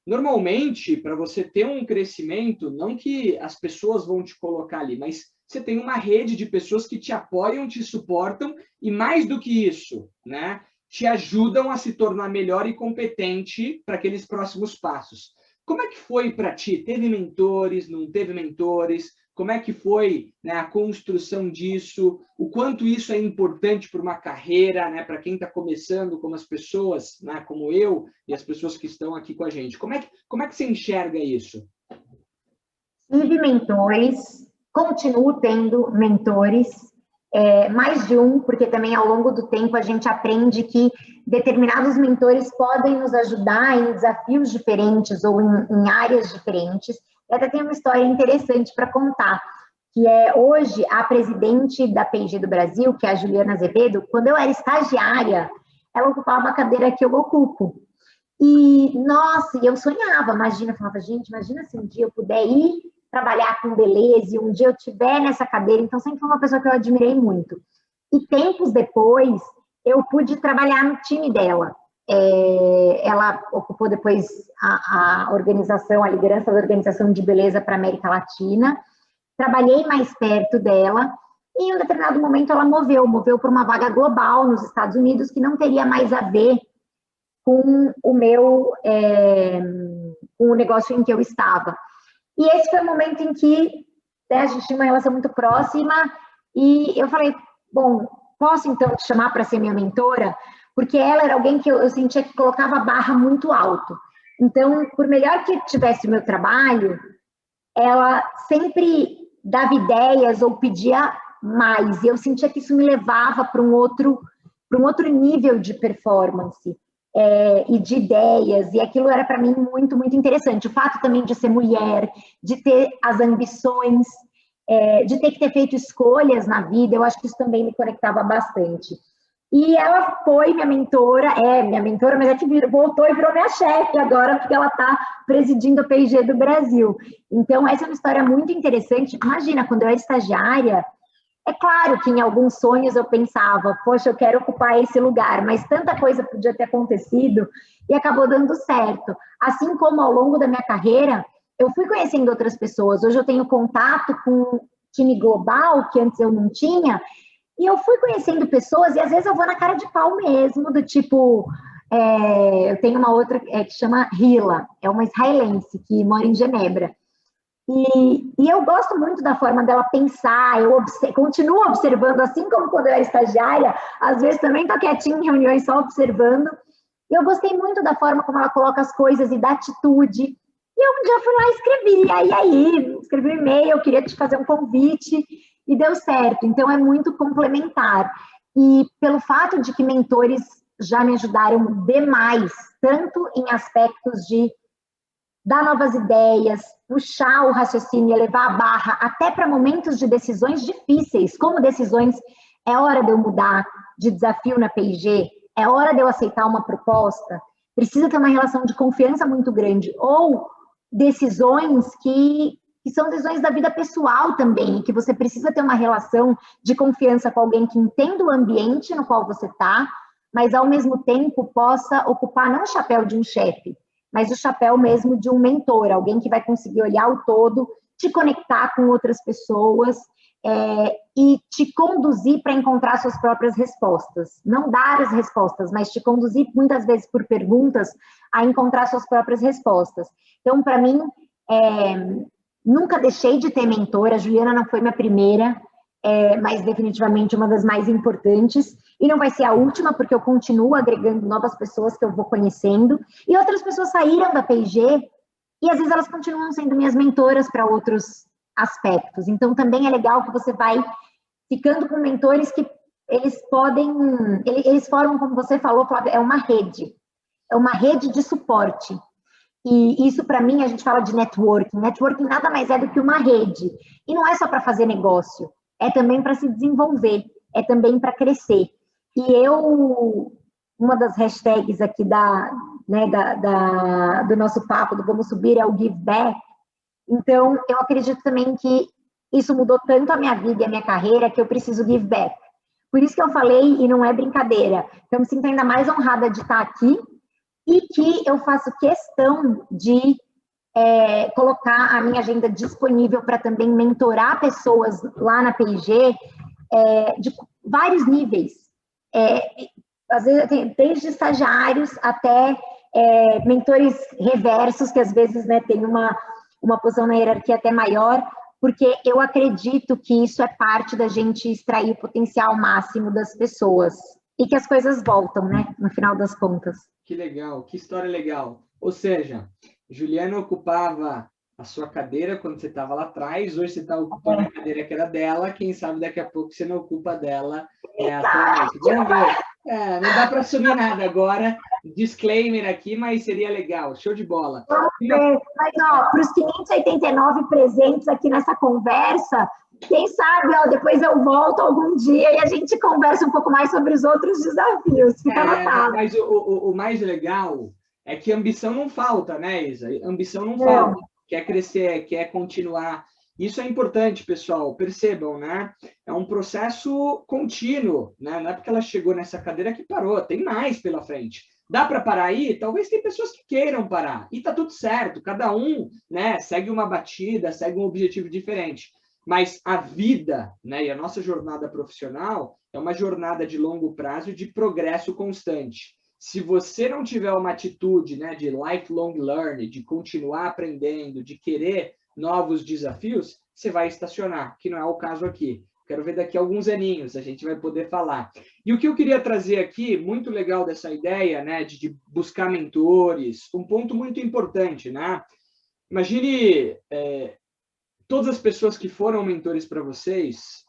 Normalmente, para você ter um crescimento, não que as pessoas vão te colocar ali, mas você tem uma rede de pessoas que te apoiam, te suportam e, mais do que isso, né, te ajudam a se tornar melhor e competente para aqueles próximos passos. Como é que foi para ti? Teve mentores, não teve mentores? Como é que foi, né, a construção disso? O quanto isso é importante para uma carreira, né, para quem está começando, como as pessoas, né, como eu e as pessoas que estão aqui com a gente. Como é que você enxerga isso? Tive mentores, continuo tendo mentores, mais de um, porque também ao longo do tempo a gente aprende que determinados mentores podem nos ajudar em desafios diferentes ou em áreas diferentes. Eu até tenho uma história interessante para contar, que é hoje a presidente da P&G do Brasil, que é a Juliana Azevedo. Quando eu era estagiária, ela ocupava a cadeira que eu ocupo. E, nossa, eu sonhava, imagina, eu falava, gente, imagina se um dia eu puder ir trabalhar com beleza e um dia eu estiver nessa cadeira. Então, sempre foi uma pessoa que eu admirei muito. E tempos depois, eu pude trabalhar no time dela. Ela ocupou depois a organização, a liderança da organização de beleza para a América Latina. Trabalhei mais perto dela e em um determinado momento ela moveu para uma vaga global nos Estados Unidos que não teria mais a ver com com o negócio em que eu estava. E esse foi o momento em que, né, a gente tinha uma relação muito próxima e eu falei, bom, posso então te chamar para ser minha mentora? Porque ela era alguém que eu sentia que colocava a barra muito alto. Então, por melhor que tivesse o meu trabalho, ela sempre dava ideias ou pedia mais. E eu sentia que isso me levava para um outro nível de performance e de ideias. E aquilo era para mim muito, muito interessante. O fato também de ser mulher, de ter as ambições, de ter que ter feito escolhas na vida, eu acho que isso também me conectava bastante. E ela foi minha mentora, mas é que voltou e virou minha chefe agora, porque ela está presidindo a P&G do Brasil. Então, essa é uma história muito interessante. Imagina, quando eu era estagiária, é claro que em alguns sonhos eu pensava, poxa, eu quero ocupar esse lugar, mas tanta coisa podia ter acontecido e acabou dando certo. Assim como ao longo da minha carreira, eu fui conhecendo outras pessoas. Hoje eu tenho contato com um time global, que antes eu não tinha, e eu fui conhecendo pessoas, e às vezes eu vou na cara de pau mesmo, do tipo, eu tenho uma outra que chama Hila, é uma israelense que mora em Genebra. E eu gosto muito da forma dela pensar, continuo observando, assim como quando eu era estagiária, às vezes também estou quietinha em reuniões só observando. E eu gostei muito da forma como ela coloca as coisas e da atitude. E um dia eu fui lá e escrevi, escrevi um e-mail, eu queria te fazer um convite, e deu certo. Então, é muito complementar. E pelo fato de que mentores já me ajudaram demais, tanto em aspectos de dar novas ideias, puxar o raciocínio, levar a barra, até para momentos de decisões difíceis, como decisões, é hora de eu mudar de desafio na P&G, é hora de eu aceitar uma proposta, precisa ter uma relação de confiança muito grande, ou decisões que são decisões da vida pessoal também, que você precisa ter uma relação de confiança com alguém que entenda o ambiente no qual você está, mas ao mesmo tempo possa ocupar não o chapéu de um chefe, mas o chapéu mesmo de um mentor, alguém que vai conseguir olhar o todo, te conectar com outras pessoas e te conduzir para encontrar suas próprias respostas. Não dar as respostas, mas te conduzir muitas vezes por perguntas a encontrar suas próprias respostas. Então, para mim, nunca deixei de ter mentora, a Juliana não foi minha primeira, mas definitivamente uma das mais importantes, e não vai ser a última, porque eu continuo agregando novas pessoas que eu vou conhecendo, e outras pessoas saíram da P&G, e às vezes elas continuam sendo minhas mentoras para outros aspectos. Então, também é legal que você vai ficando com mentores que eles formam, como você falou, Flávia, é uma rede de suporte. E isso, para mim, a gente fala de networking. Networking nada mais é do que uma rede. E não é só para fazer negócio, é também para se desenvolver, é também para crescer. E uma das hashtags aqui do nosso papo, do Vamos Subir, é o Give Back. Então, eu acredito também que isso mudou tanto a minha vida e a minha carreira que eu preciso give back. Por isso que eu falei, e não é brincadeira, eu me sinto ainda mais honrada de estar aqui e que eu faço questão de colocar a minha agenda disponível para também mentorar pessoas lá na P&G de vários níveis. Às vezes, desde estagiários até mentores reversos, que às vezes têm uma posição na hierarquia até maior, porque eu acredito que isso é parte da gente extrair o potencial máximo das pessoas e que as coisas voltam, no final das contas. Que legal, que história legal. Ou seja, Juliana ocupava a sua cadeira quando você estava lá atrás, hoje você está ocupando a cadeira que era dela, quem sabe daqui a pouco você não ocupa dela atualmente. Vamos ver. Não dá para assumir nada agora, disclaimer aqui, mas seria legal, show de bola. Mas, para os 589 presentes aqui nessa conversa, Quem sabe, ó, depois eu volto algum dia e a gente conversa um pouco mais sobre os outros desafios. Fica anotado. Mas o mais legal é que ambição não falta, né, Isa? Ambição não Não. falta. Quer crescer, quer continuar. Isso é importante, pessoal. Percebam, né? É um processo contínuo, né? Não é porque ela chegou nessa cadeira que parou. Tem mais pela frente. Dá para parar aí? Talvez tem pessoas que queiram parar. E tá tudo certo. Cada um, né, segue uma batida, segue um objetivo diferente. Mas a vida, né, e a nossa jornada profissional é uma jornada de longo prazo de progresso constante. Se você não tiver uma atitude, né, de lifelong learning, de continuar aprendendo, de querer novos desafios, você vai estacionar, que não é o caso aqui. Quero ver daqui a alguns aninhos, a gente vai poder falar. E o que eu queria trazer aqui, muito legal dessa ideia, né, de buscar mentores, um ponto muito importante, né? Imagine todas as pessoas que foram mentores para vocês,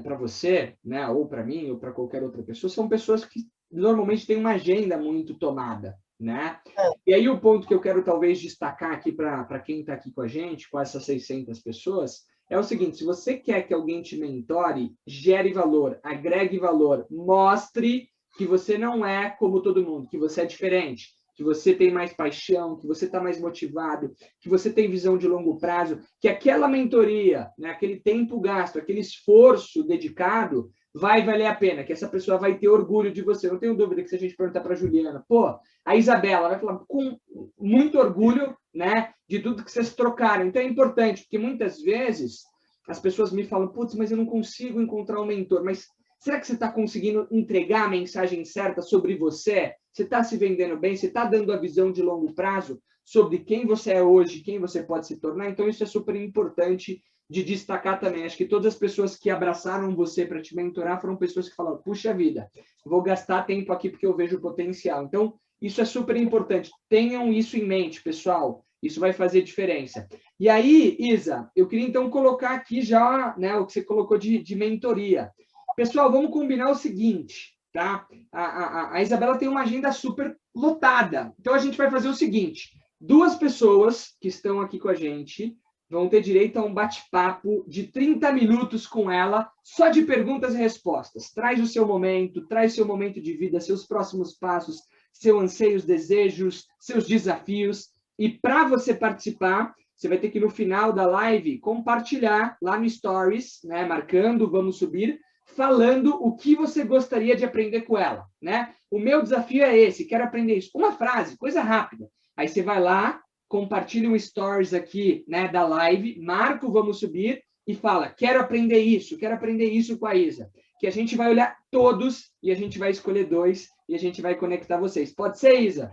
para você, né, ou para mim, ou para qualquer outra pessoa, são pessoas que normalmente têm uma agenda muito tomada, né? E aí o ponto que eu quero talvez destacar aqui para quem está aqui com a gente, com essas 600 pessoas, é o seguinte: se você quer que alguém te mentore, gere valor, agregue valor, mostre que você não é como todo mundo, que você é diferente, que você tem mais paixão, que você está mais motivado, que você tem visão de longo prazo, que aquela mentoria, né, aquele tempo gasto, aquele esforço dedicado vai valer a pena, que essa pessoa vai ter orgulho de você. Não tenho dúvida que se a gente perguntar para a Juliana, pô, a Isabela vai falar com muito orgulho, né, de tudo que vocês trocaram. Então é importante, porque muitas vezes as pessoas me falam, putz, mas eu não consigo encontrar um mentor. Mas será que você está conseguindo entregar a mensagem certa sobre você? Você está se vendendo bem? Você está dando a visão de longo prazo sobre quem você é hoje, quem você pode se tornar? Então, isso é super importante de destacar também. Acho que todas as pessoas que abraçaram você para te mentorar foram pessoas que falaram, puxa vida, vou gastar tempo aqui porque eu vejo o potencial. Então, isso é super importante. Tenham isso em mente, pessoal. Isso vai fazer diferença. E aí, Isa, eu queria então colocar aqui já, né, o que você colocou de mentoria. Pessoal, vamos combinar o seguinte, tá? A Isabela tem uma agenda super lotada. Então, a gente vai fazer o seguinte: 2 pessoas que estão aqui com a gente vão ter direito a um bate-papo de 30 minutos com ela, só de perguntas e respostas. Traz o seu momento, traz seu momento de vida, seus próximos passos, seus anseios, desejos, seus desafios. E para você participar, você vai ter que, no final da live, compartilhar lá no Stories, né, marcando Vamos Subir, falando o que você gostaria de aprender com ela, né? O meu desafio é esse, quero aprender isso. Uma frase, coisa rápida. Aí você vai lá, compartilha um stories aqui, né, da live, marca o Vamos Subir e fala, quero aprender isso com a Isa. Que a gente vai olhar todos e a gente vai escolher 2 e a gente vai conectar vocês. Pode ser, Isa?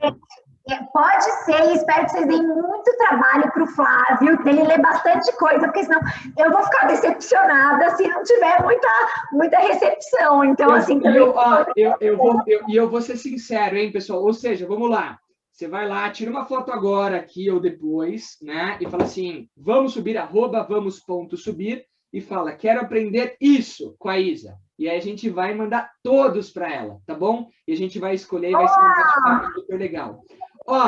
Pode ser, espero que vocês deem muito trabalho para o Flávio, dele ler bastante coisa, porque senão eu vou ficar decepcionada se não tiver muita recepção. Então, eu vou ser sincero, hein, pessoal? Ou seja, vamos lá. Você vai lá, tira uma foto agora, aqui ou depois, né? E fala assim, vamos subir, @vamos.subir, e fala, quero aprender isso com a Isa. E aí a gente vai mandar todos para ela, tá bom? E a gente vai escolher e vai ser um bate-papo super legal. Ó,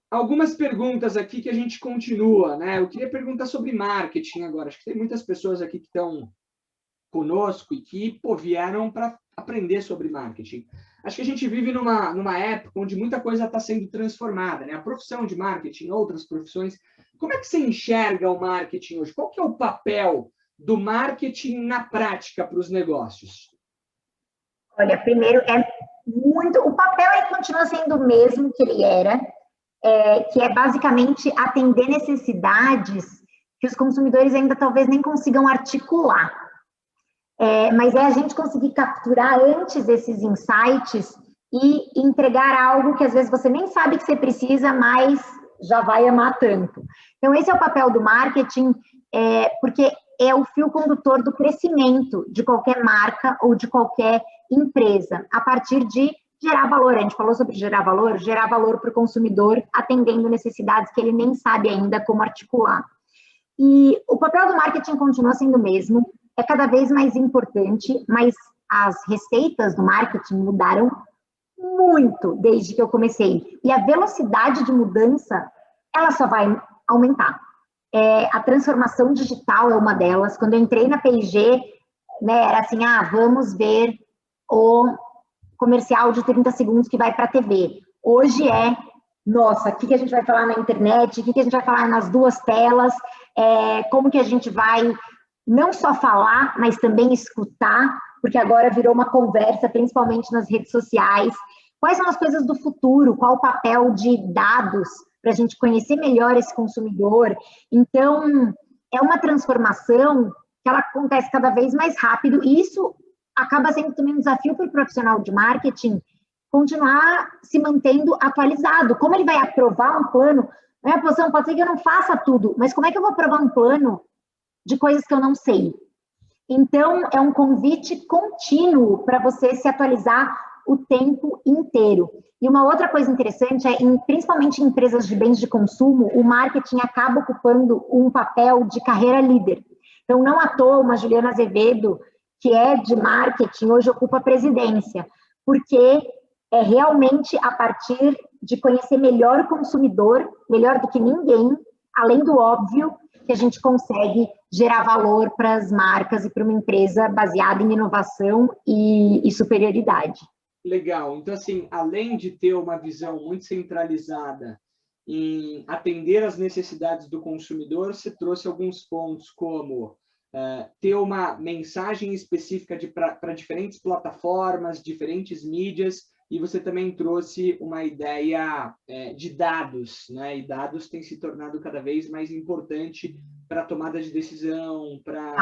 algumas perguntas aqui que a gente continua, né? Eu queria perguntar sobre marketing agora. Acho que tem muitas pessoas aqui que estão conosco e que, pô, vieram para aprender sobre marketing. Acho que a gente vive numa época onde muita coisa está sendo transformada, né? A profissão de marketing, outras profissões. Como é que você enxerga o marketing hoje? Qual que é o papel do marketing na prática para os negócios? Olha, primeiro, o papel continua sendo o mesmo que ele era, que é basicamente atender necessidades que os consumidores ainda talvez nem consigam articular. Mas é a gente conseguir capturar antes esses insights e entregar algo que às vezes você nem sabe que você precisa, mas já vai amar tanto. Então, esse é o papel do marketing, porque é o fio condutor do crescimento de qualquer marca ou de qualquer empresa, a partir de gerar valor. A gente falou sobre gerar valor para o consumidor, atendendo necessidades que ele nem sabe ainda como articular. E o papel do marketing continua sendo o mesmo, é cada vez mais importante, mas as receitas do marketing mudaram muito desde que eu comecei. E a velocidade de mudança, ela só vai aumentar. A transformação digital é uma delas. Quando eu entrei na P&G, né, era assim, vamos ver o comercial de 30 segundos que vai para a TV. Hoje nossa, o que a gente vai falar na internet, o que a gente vai falar nas duas telas, como que a gente vai não só falar, mas também escutar, porque agora virou uma conversa, principalmente nas redes sociais. Quais são as coisas do futuro? Qual o papel de dados para a gente conhecer melhor esse consumidor? Então, é uma transformação que ela acontece cada vez mais rápido, e isso acaba sendo também um desafio para o profissional de marketing continuar se mantendo atualizado. Como ele vai aprovar um plano? Na minha posição, pode ser que eu não faça tudo, mas como é que eu vou aprovar um plano de coisas que eu não sei? Então, é um convite contínuo para você se atualizar o tempo inteiro. E uma outra coisa interessante principalmente em empresas de bens de consumo, o marketing acaba ocupando um papel de carreira líder. Então, não à toa, uma Juliana Azevedo, que é de marketing, hoje ocupa a presidência, porque é realmente a partir de conhecer melhor o consumidor, melhor do que ninguém, além do óbvio, que a gente consegue gerar valor para as marcas e para uma empresa baseada em inovação e superioridade. Legal. Então, assim, além de ter uma visão muito centralizada em atender às necessidades do consumidor, você trouxe alguns pontos como ter uma mensagem específica para diferentes plataformas, diferentes mídias, e você também trouxe uma ideia de dados, né? E dados têm se tornado cada vez mais importante para a tomada de decisão, para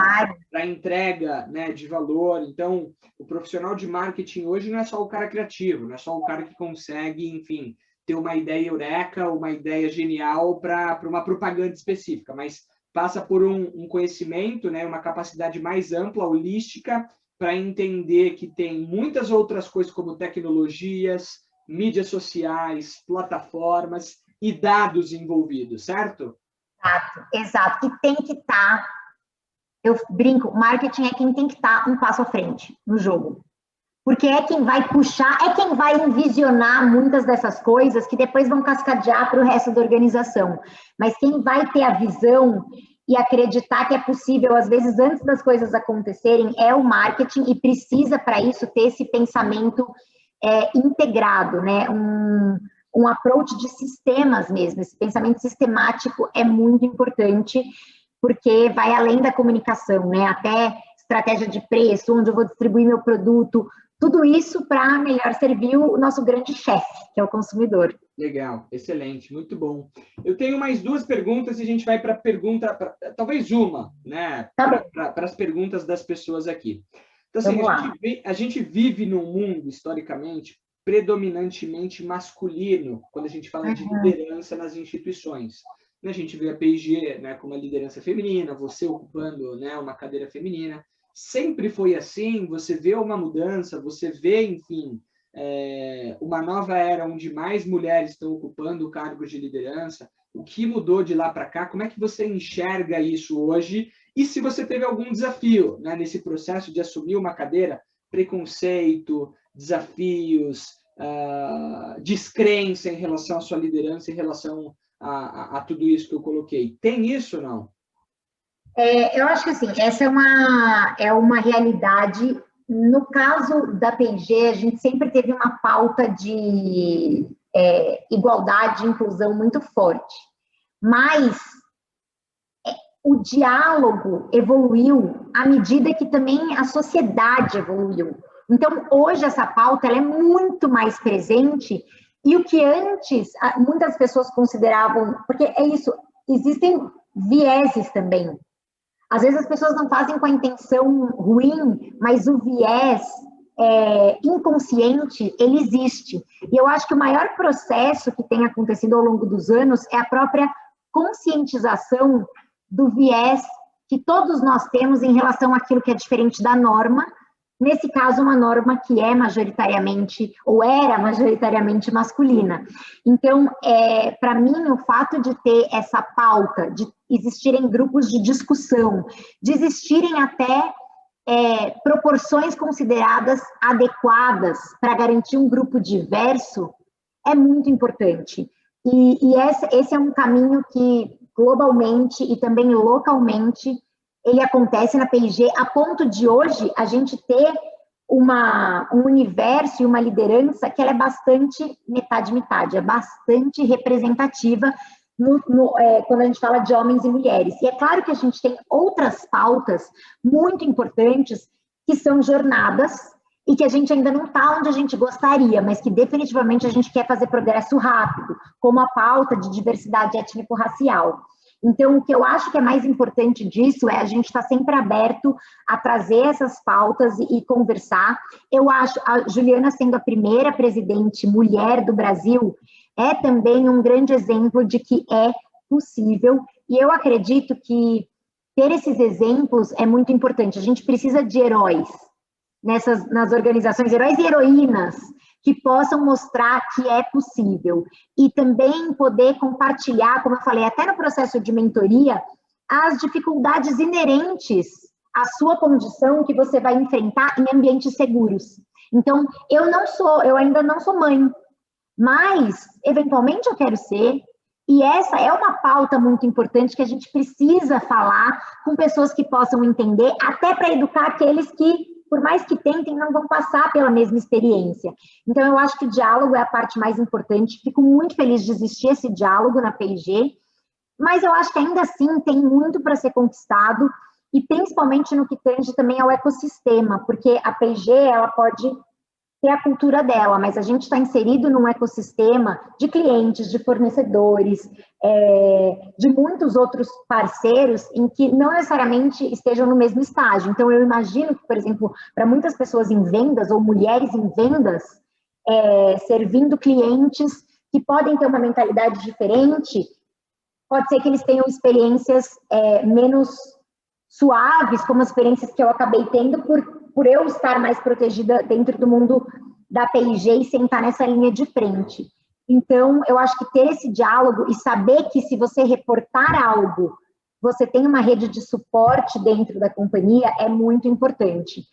a entrega, né, de valor. Então, o profissional de marketing hoje não é só o cara criativo, não é só o cara que consegue, enfim, ter uma ideia eureka, uma ideia genial para uma propaganda específica, mas passa por um conhecimento, né, uma capacidade mais ampla, holística, para entender que tem muitas outras coisas como tecnologias, mídias sociais, plataformas e dados envolvidos, certo? Exato. E tem que estar, eu brinco, marketing é quem tem que estar um passo à frente no jogo. Porque é quem vai puxar, é quem vai envisionar muitas dessas coisas que depois vão cascadear para o resto da organização. Mas quem vai ter a visão e acreditar que é possível, às vezes, antes das coisas acontecerem, é o marketing, e precisa, para isso, ter esse pensamento integrado, né? Um approach de sistemas mesmo. Esse pensamento sistemático é muito importante, porque vai além da comunicação, né? Até estratégia de preço, onde eu vou distribuir meu produto, tudo isso para melhor servir o nosso grande chefe, que é o consumidor. Legal, excelente, muito bom. Eu tenho mais duas perguntas e a gente vai para a pergunta, talvez uma, né? Para as perguntas das pessoas aqui. Então, assim, a gente vive num mundo, historicamente, predominantemente masculino, quando a gente fala de liderança nas instituições. A gente vê a P&G, né, com uma liderança feminina, você ocupando, né, uma cadeira feminina. Sempre foi assim? Você vê uma mudança? Você vê, enfim, uma nova era onde mais mulheres estão ocupando cargos de liderança? O que mudou de lá para cá? Como é que você enxerga isso hoje? E se você teve algum desafio, né, nesse processo de assumir uma cadeira? Preconceito, desafios, descrença em relação à sua liderança, em relação a tudo isso que eu coloquei. Tem isso ou não? Eu acho que assim, essa é uma realidade. No caso da P&G, a gente sempre teve uma pauta de igualdade e inclusão muito forte. Mas o diálogo evoluiu à medida que também a sociedade evoluiu. Então, hoje, essa pauta ela é muito mais presente, e o que antes muitas pessoas consideravam... Porque é isso, existem vieses também. Às vezes as pessoas não fazem com a intenção ruim, mas o viés inconsciente, ele existe. E eu acho que o maior processo que tem acontecido ao longo dos anos é a própria conscientização do viés que todos nós temos em relação àquilo que é diferente da norma. Nesse caso, uma norma que é majoritariamente, ou era majoritariamente masculina. Então, para mim, o fato de ter essa pauta, de existirem grupos de discussão, de existirem até proporções consideradas adequadas para garantir um grupo diverso, é muito importante. E esse é um caminho que globalmente e também localmente, ele acontece na P&G, a ponto de hoje a gente ter um universo e uma liderança que ela é bastante metade-metade, é bastante representativa quando a gente fala de homens e mulheres. E é claro que a gente tem outras pautas muito importantes, que são jornadas, e que a gente ainda não está onde a gente gostaria, mas que definitivamente a gente quer fazer progresso rápido, como a pauta de diversidade étnico-racial. Então, o que eu acho que é mais importante disso é a gente estar sempre aberto a trazer essas pautas e conversar. Eu acho, a Juliana sendo a primeira presidente mulher do Brasil, é também um grande exemplo de que é possível, e eu acredito que ter esses exemplos é muito importante. A gente precisa de heróis nas organizações, heróis e heroínas, que possam mostrar que é possível. E também poder compartilhar, como eu falei, até no processo de mentoria, as dificuldades inerentes à sua condição que você vai enfrentar em ambientes seguros. Então, eu ainda não sou mãe, mas, eventualmente, eu quero ser, e essa é uma pauta muito importante que a gente precisa falar com pessoas que possam entender, até para educar aqueles que, por mais que tentem, não vão passar pela mesma experiência. Então, eu acho que o diálogo é a parte mais importante. Fico muito feliz de existir esse diálogo na P&G, mas eu acho que ainda assim tem muito para ser conquistado, e principalmente no que tange também ao ecossistema, porque a P&G, ela pode ter a cultura dela, mas a gente está inserido num ecossistema de clientes, de fornecedores, de muitos outros parceiros em que não necessariamente estejam no mesmo estágio. Então, eu imagino que, por exemplo, para muitas pessoas em vendas ou mulheres em vendas, servindo clientes que podem ter uma mentalidade diferente, pode ser que eles tenham experiências menos suaves, como as experiências que eu acabei tendo por eu estar mais protegida dentro do mundo da P&G e sentar nessa linha de frente. Então, eu acho que ter esse diálogo e saber que se você reportar algo, você tem uma rede de suporte dentro da companhia é muito importante.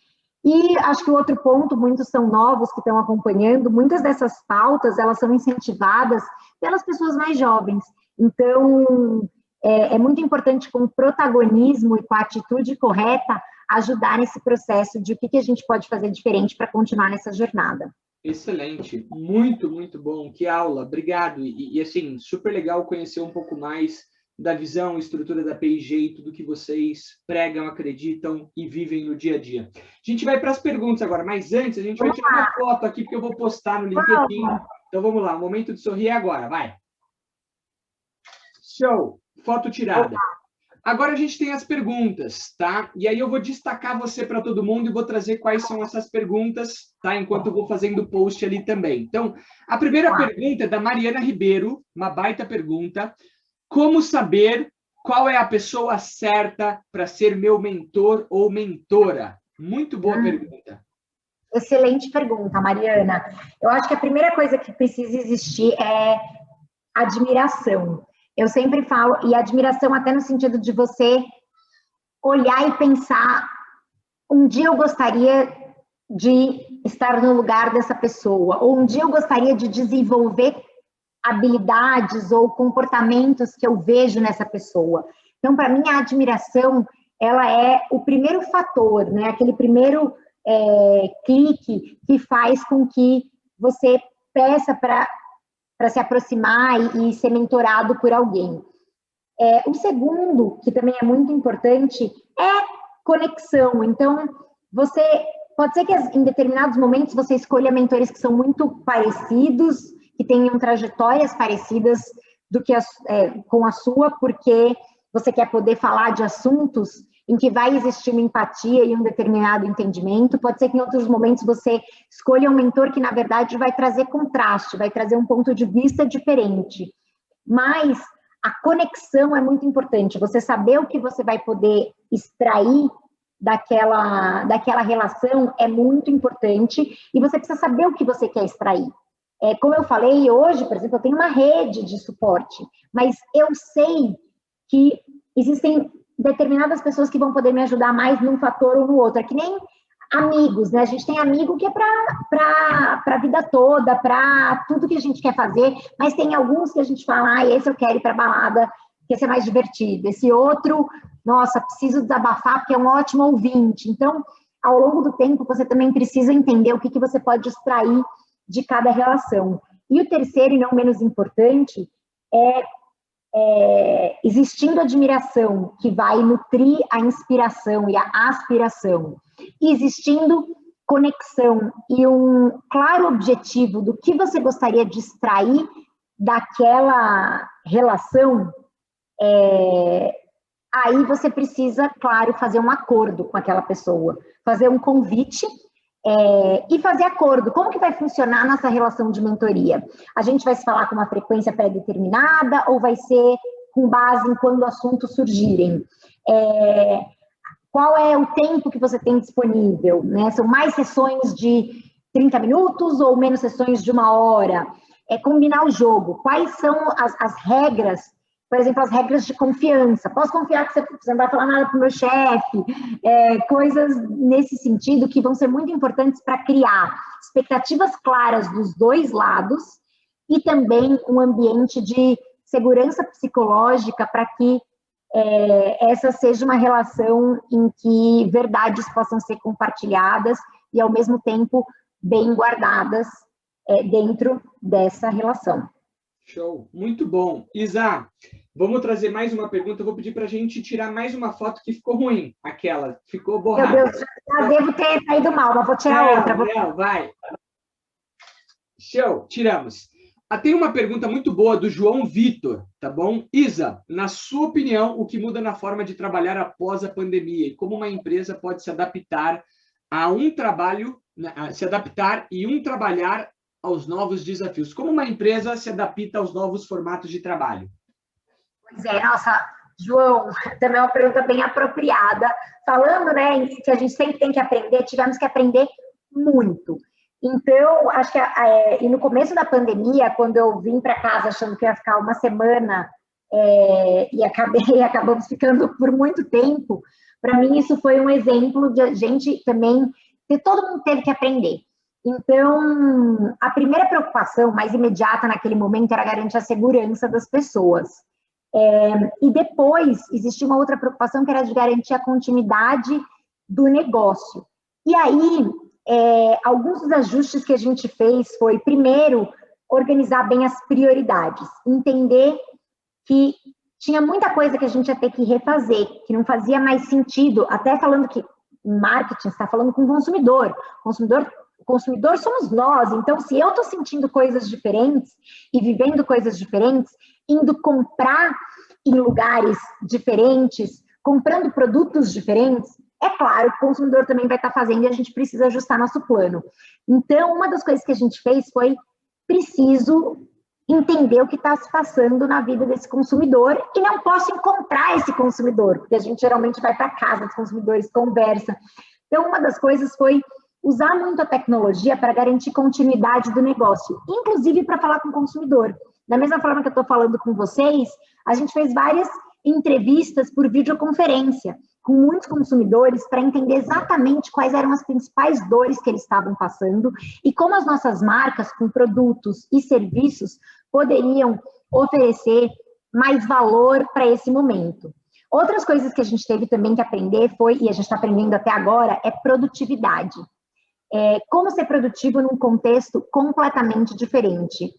E acho que o outro ponto, muitos são novos que estão acompanhando, muitas dessas pautas, elas são incentivadas pelas pessoas mais jovens. Então, é muito importante com o protagonismo e com a atitude correta ajudar nesse processo de o que a gente pode fazer diferente para continuar nessa jornada. Excelente, muito, muito bom, que aula, obrigado. E assim, super legal conhecer um pouco mais da visão, estrutura da P&G e tudo que vocês pregam, acreditam e vivem no dia a dia. A gente vai para as perguntas agora, mas antes a gente vai tirar uma foto aqui, porque eu vou postar no LinkedIn. Então vamos lá, o momento de sorrir é agora, vai. Show, foto tirada. Agora a gente tem as perguntas, tá? E aí eu vou destacar você para todo mundo e vou trazer quais são essas perguntas, tá? Enquanto eu vou fazendo o post ali também. Então, a primeira pergunta é da Mariana Ribeiro, uma baita pergunta. Como saber qual é a pessoa certa para ser meu mentor ou mentora? Muito boa pergunta. Excelente pergunta, Mariana. Eu acho que a primeira coisa que precisa existir é admiração. Eu sempre falo, e admiração até no sentido de você olhar e pensar, um dia eu gostaria de estar no lugar dessa pessoa, ou um dia eu gostaria de desenvolver habilidades ou comportamentos que eu vejo nessa pessoa. Então, para mim, a admiração, ela é o primeiro fator, né? Aquele primeiro clique que faz com que você peça para se aproximar e ser mentorado por alguém. O segundo, que também é muito importante, é conexão. Então, pode ser que em determinados momentos você escolha mentores que são muito parecidos, que tenham trajetórias parecidas com a sua, porque você quer poder falar de assuntos em que vai existir uma empatia e um determinado entendimento. Pode ser que em outros momentos você escolha um mentor que, na verdade, vai trazer contraste, vai trazer um ponto de vista diferente. Mas a conexão é muito importante. Você saber o que você vai poder extrair daquela relação é muito importante e você precisa saber o que você quer extrair. Como eu falei, hoje, por exemplo, eu tenho uma rede de suporte, mas eu sei que existem determinadas pessoas que vão poder me ajudar mais num fator ou no outro. É que nem amigos, né? A gente tem amigo que é para a vida toda, para tudo que a gente quer fazer, mas tem alguns que a gente fala, esse eu quero ir para balada porque esse é mais divertido. Esse outro, nossa, preciso desabafar porque é um ótimo ouvinte. Então, ao longo do tempo, você também precisa entender o que você pode extrair de cada relação. E o terceiro, e não menos importante, existindo admiração, que vai nutrir a inspiração e a aspiração, e existindo conexão e um claro objetivo do que você gostaria de extrair daquela relação, aí você precisa, claro, fazer um acordo com aquela pessoa, fazer um convite e fazer acordo. Como que vai funcionar nossa relação de mentoria? A gente vai se falar com uma frequência pré-determinada ou vai ser com base em quando assuntos surgirem? Qual é o tempo que você tem disponível? Né? São mais sessões de 30 minutos ou menos sessões de 1 hora? Combinar o jogo. Quais são as regras? Por exemplo, as regras de confiança. Posso confiar que você não vai falar nada para o meu chefe? Coisas nesse sentido que vão ser muito importantes para criar expectativas claras dos dois lados e também um ambiente de segurança psicológica para que essa seja uma relação em que verdades possam ser compartilhadas e, ao mesmo tempo, bem guardadas dentro dessa relação. Show, muito bom. Isa, vamos trazer mais uma pergunta. Eu vou pedir para a gente tirar mais uma foto que ficou ruim, aquela, ficou borrada. Meu Deus, já devo ter saído mal, mas vou tirar outra. Não, vai. Show, tiramos. Tem uma pergunta muito boa do João Vitor, tá bom? Isa, na sua opinião, o que muda na forma de trabalhar após a pandemia e como uma empresa pode se adaptar a um trabalho, e trabalhar aos novos desafios? Como uma empresa se adapta aos novos formatos de trabalho? Pois é, nossa, João, também é uma pergunta bem apropriada. Falando, né, que a gente sempre tem que aprender, tivemos que aprender muito. Então, acho que e no começo da pandemia, quando eu vim para casa achando que ia ficar uma semana e acabamos ficando por muito tempo, para mim isso foi um exemplo de a gente também, todo mundo teve que aprender. Então, a primeira preocupação mais imediata naquele momento era garantir a segurança das pessoas. E depois, existia uma outra preocupação que era de garantir a continuidade do negócio. E aí, alguns dos ajustes que a gente fez foi, primeiro, organizar bem as prioridades, entender que tinha muita coisa que a gente ia ter que refazer, que não fazia mais sentido, até falando que em marketing está falando com o consumidor. O consumidor somos nós, então se eu estou sentindo coisas diferentes e vivendo coisas diferentes, indo comprar em lugares diferentes, comprando produtos diferentes, é claro que o consumidor também vai estar fazendo e a gente precisa ajustar nosso plano. Então, uma das coisas que a gente fez foi preciso entender o que está se passando na vida desse consumidor e não posso encontrar esse consumidor, porque a gente geralmente vai para casa dos consumidores, conversa. Então, uma das coisas foi usar muito a tecnologia para garantir continuidade do negócio, inclusive para falar com o consumidor. Da mesma forma que eu estou falando com vocês, a gente fez várias entrevistas por videoconferência com muitos consumidores para entender exatamente quais eram as principais dores que eles estavam passando e como as nossas marcas, com produtos e serviços, poderiam oferecer mais valor para esse momento. Outras coisas que a gente teve também que aprender foi, e a gente está aprendendo até agora, é produtividade. Como ser produtivo num contexto completamente diferente.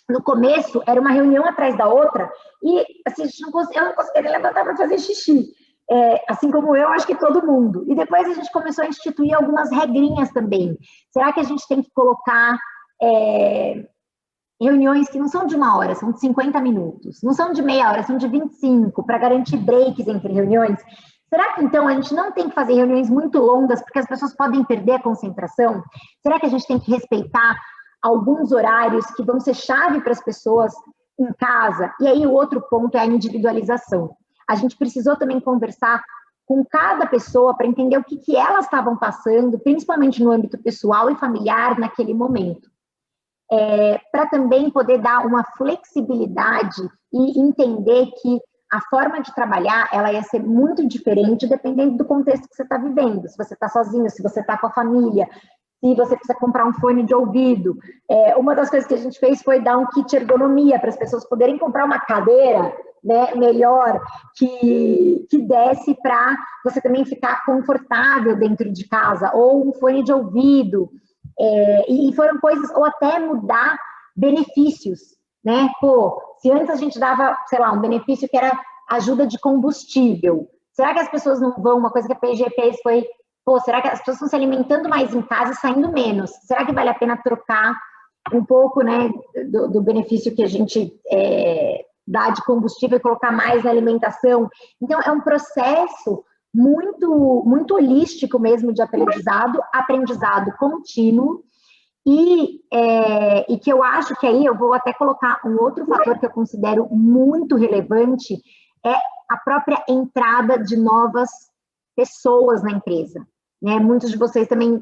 No começo, era uma reunião atrás da outra e assim, eu não conseguia levantar para fazer xixi. Assim como eu, acho que todo mundo. E depois a gente começou a instituir algumas regrinhas também. Será que a gente tem que colocar reuniões que não são de 1 hora, são de 50 minutos, não são de meia hora, são de 25, para garantir breaks entre reuniões? Será que, então, a gente não tem que fazer reuniões muito longas, porque as pessoas podem perder a concentração? Será que a gente tem que respeitar alguns horários que vão ser chave para as pessoas em casa? E aí, o outro ponto é a individualização. A gente precisou também conversar com cada pessoa para entender o que elas estavam passando, principalmente no âmbito pessoal e familiar naquele momento. Para também poder dar uma flexibilidade e entender que a forma de trabalhar, ela ia ser muito diferente dependendo do contexto que você está vivendo. Se você está sozinho, se você está com a família, se você precisa comprar um fone de ouvido. Uma das coisas que a gente fez foi dar um kit ergonomia para as pessoas poderem comprar uma cadeira né, melhor que desse para você também ficar confortável dentro de casa, ou um fone de ouvido, e foram coisas, ou até mudar benefícios, né? Pô, se antes a gente dava, sei lá, um benefício que era ajuda de combustível, será que as pessoas não vão, uma coisa que a P&G fez foi, pô, será que as pessoas estão se alimentando mais em casa e saindo menos? Será que vale a pena trocar um pouco, né, do benefício que a gente dá de combustível e colocar mais na alimentação? Então, é um processo muito holístico mesmo de aprendizado contínuo, e que eu acho que aí eu vou até colocar um outro fator que eu considero muito relevante, é a própria entrada de novas pessoas na empresa, né? Muitos de vocês também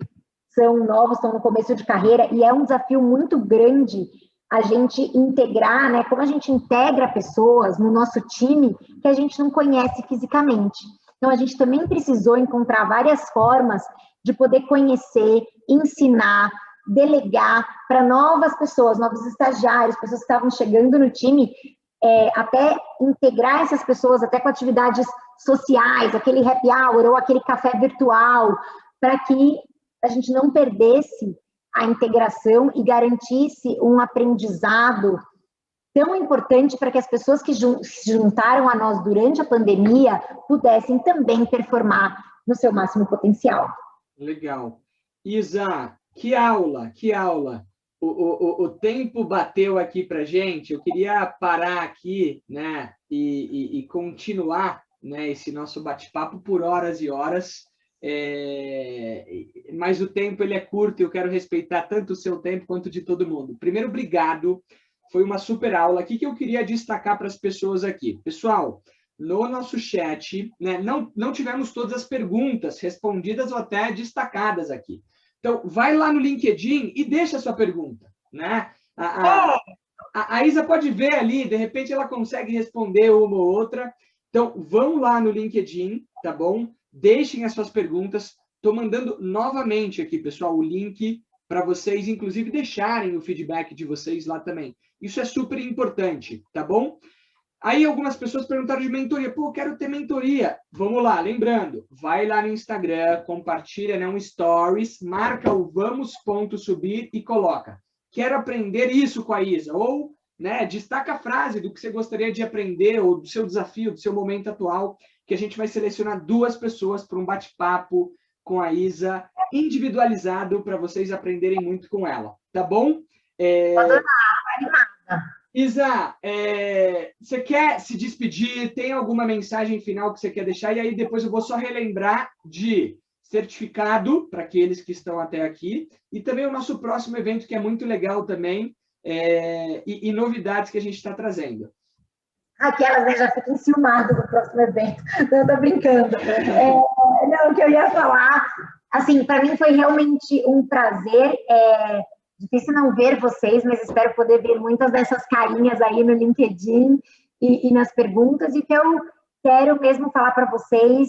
são novos, estão no começo de carreira, e é um desafio muito grande a gente integrar, né? Como a gente integra pessoas no nosso time que a gente não conhece fisicamente. Então, a gente também precisou encontrar várias formas de poder conhecer, ensinar, delegar para novas pessoas, novos estagiários, pessoas que estavam chegando no time, até integrar essas pessoas até com atividades sociais, aquele happy hour ou aquele café virtual, para que a gente não perdesse a integração e garantisse um aprendizado tão importante para que as pessoas que se juntaram a nós durante a pandemia pudessem também performar no seu máximo potencial. Legal. Isa, que aula, que aula. O tempo bateu aqui para gente. Eu queria parar aqui, né, e continuar, né, esse nosso bate-papo por horas e horas. Mas o tempo ele é curto e eu quero respeitar tanto o seu tempo quanto de todo mundo. Primeiro, obrigado. Foi uma super aula. O que eu queria destacar para as pessoas aqui? Pessoal, no nosso chat, né, não tivemos todas as perguntas respondidas ou até destacadas aqui. Então, vai lá no LinkedIn e deixa a sua pergunta, né? A Isa pode ver ali, de repente ela consegue responder uma ou outra. Então, vão lá no LinkedIn, tá bom? Deixem as suas perguntas. Estou mandando novamente aqui, pessoal, o link para vocês, inclusive, deixarem o feedback de vocês lá também. Isso é super importante, tá bom? Aí algumas pessoas perguntaram de mentoria. Pô, quero ter mentoria. Vamos lá, lembrando, vai lá no Instagram, compartilha, né, um stories, marca o vamos.subir e coloca. Quero aprender isso com a Isa. Ou, né, destaca a frase do que você gostaria de aprender ou do seu desafio, do seu momento atual, que a gente vai selecionar 2 pessoas para um bate-papo com a Isa, individualizado, para vocês aprenderem muito com ela. Tá bom? Animada. Isa, você quer se despedir? Tem alguma mensagem final que você quer deixar? E aí depois eu vou só relembrar de certificado para aqueles que estão até aqui e também o nosso próximo evento, que é muito legal também, e novidades que a gente está trazendo. Aquelas, né, já fico enciumada do próximo evento. Não, tô brincando. Não, o que eu ia falar, assim, para mim foi realmente um prazer. Difícil não ver vocês, mas espero poder ver muitas dessas carinhas aí no LinkedIn e nas perguntas. E o que eu quero mesmo falar para vocês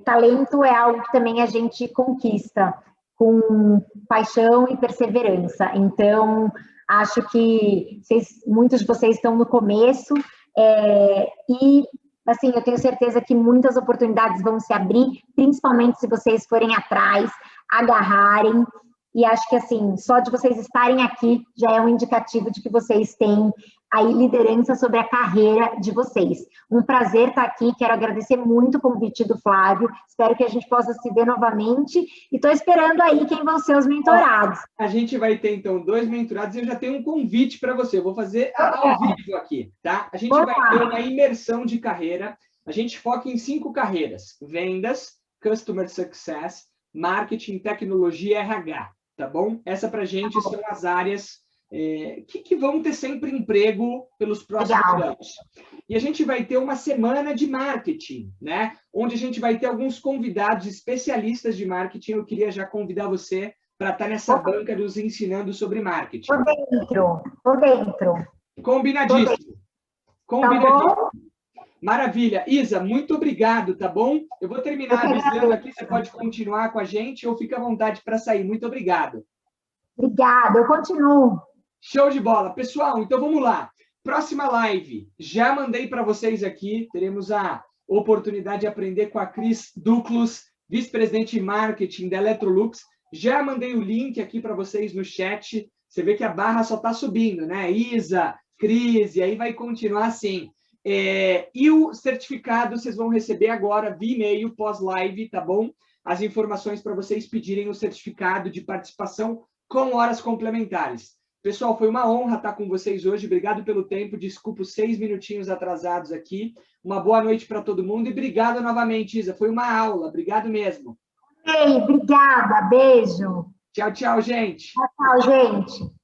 talento é algo que também a gente conquista com paixão e perseverança. Então, acho que muitos de vocês estão no começo e, assim, eu tenho certeza que muitas oportunidades vão se abrir, principalmente se vocês forem atrás, agarrarem. E acho que, assim, só de vocês estarem aqui já é um indicativo de que vocês têm aí liderança sobre a carreira de vocês. Um prazer estar aqui, quero agradecer muito o convite do Flávio, espero que a gente possa se ver novamente e estou esperando aí quem vão ser os mentorados. A gente vai ter, então, 2 mentorados e eu já tenho um convite para você, eu vou fazer ao vivo aqui, tá? A gente vai ter uma imersão de carreira, a gente foca em 5 carreiras: vendas, customer success, marketing, tecnologia e RH. Tá bom? Essa para a gente são as áreas que vão ter sempre emprego pelos próximos anos. E a gente vai ter uma semana de marketing, né? Onde a gente vai ter alguns convidados especialistas de marketing. Eu queria já convidar você para estar nessa banca nos ensinando sobre marketing. Tô dentro. Combinadíssimo. Combinadíssimo. Maravilha. Isa, muito obrigado, tá bom? Eu vou terminar avisando aqui, você pode continuar com a gente ou fica à vontade para sair. Muito obrigado. Obrigada, eu continuo. Show de bola. Pessoal, então vamos lá. próxima live, já mandei para vocês aqui, teremos a oportunidade de aprender com a Cris Duclos, vice-presidente de marketing da Electrolux. Já mandei o link aqui para vocês no chat. Você vê que a barra só está subindo, né? Isa, Cris, e aí vai continuar assim. E o certificado vocês vão receber agora via e-mail pós-live, tá bom? As informações para vocês pedirem o certificado de participação com horas complementares. Pessoal, foi uma honra estar com vocês hoje. Obrigado pelo tempo. Desculpa os 6 minutinhos atrasados aqui. Uma boa noite para todo mundo e obrigado novamente, Isa. Foi uma aula. Obrigado mesmo. Ei, obrigada. Beijo. Tchau, tchau, gente. Tchau, gente.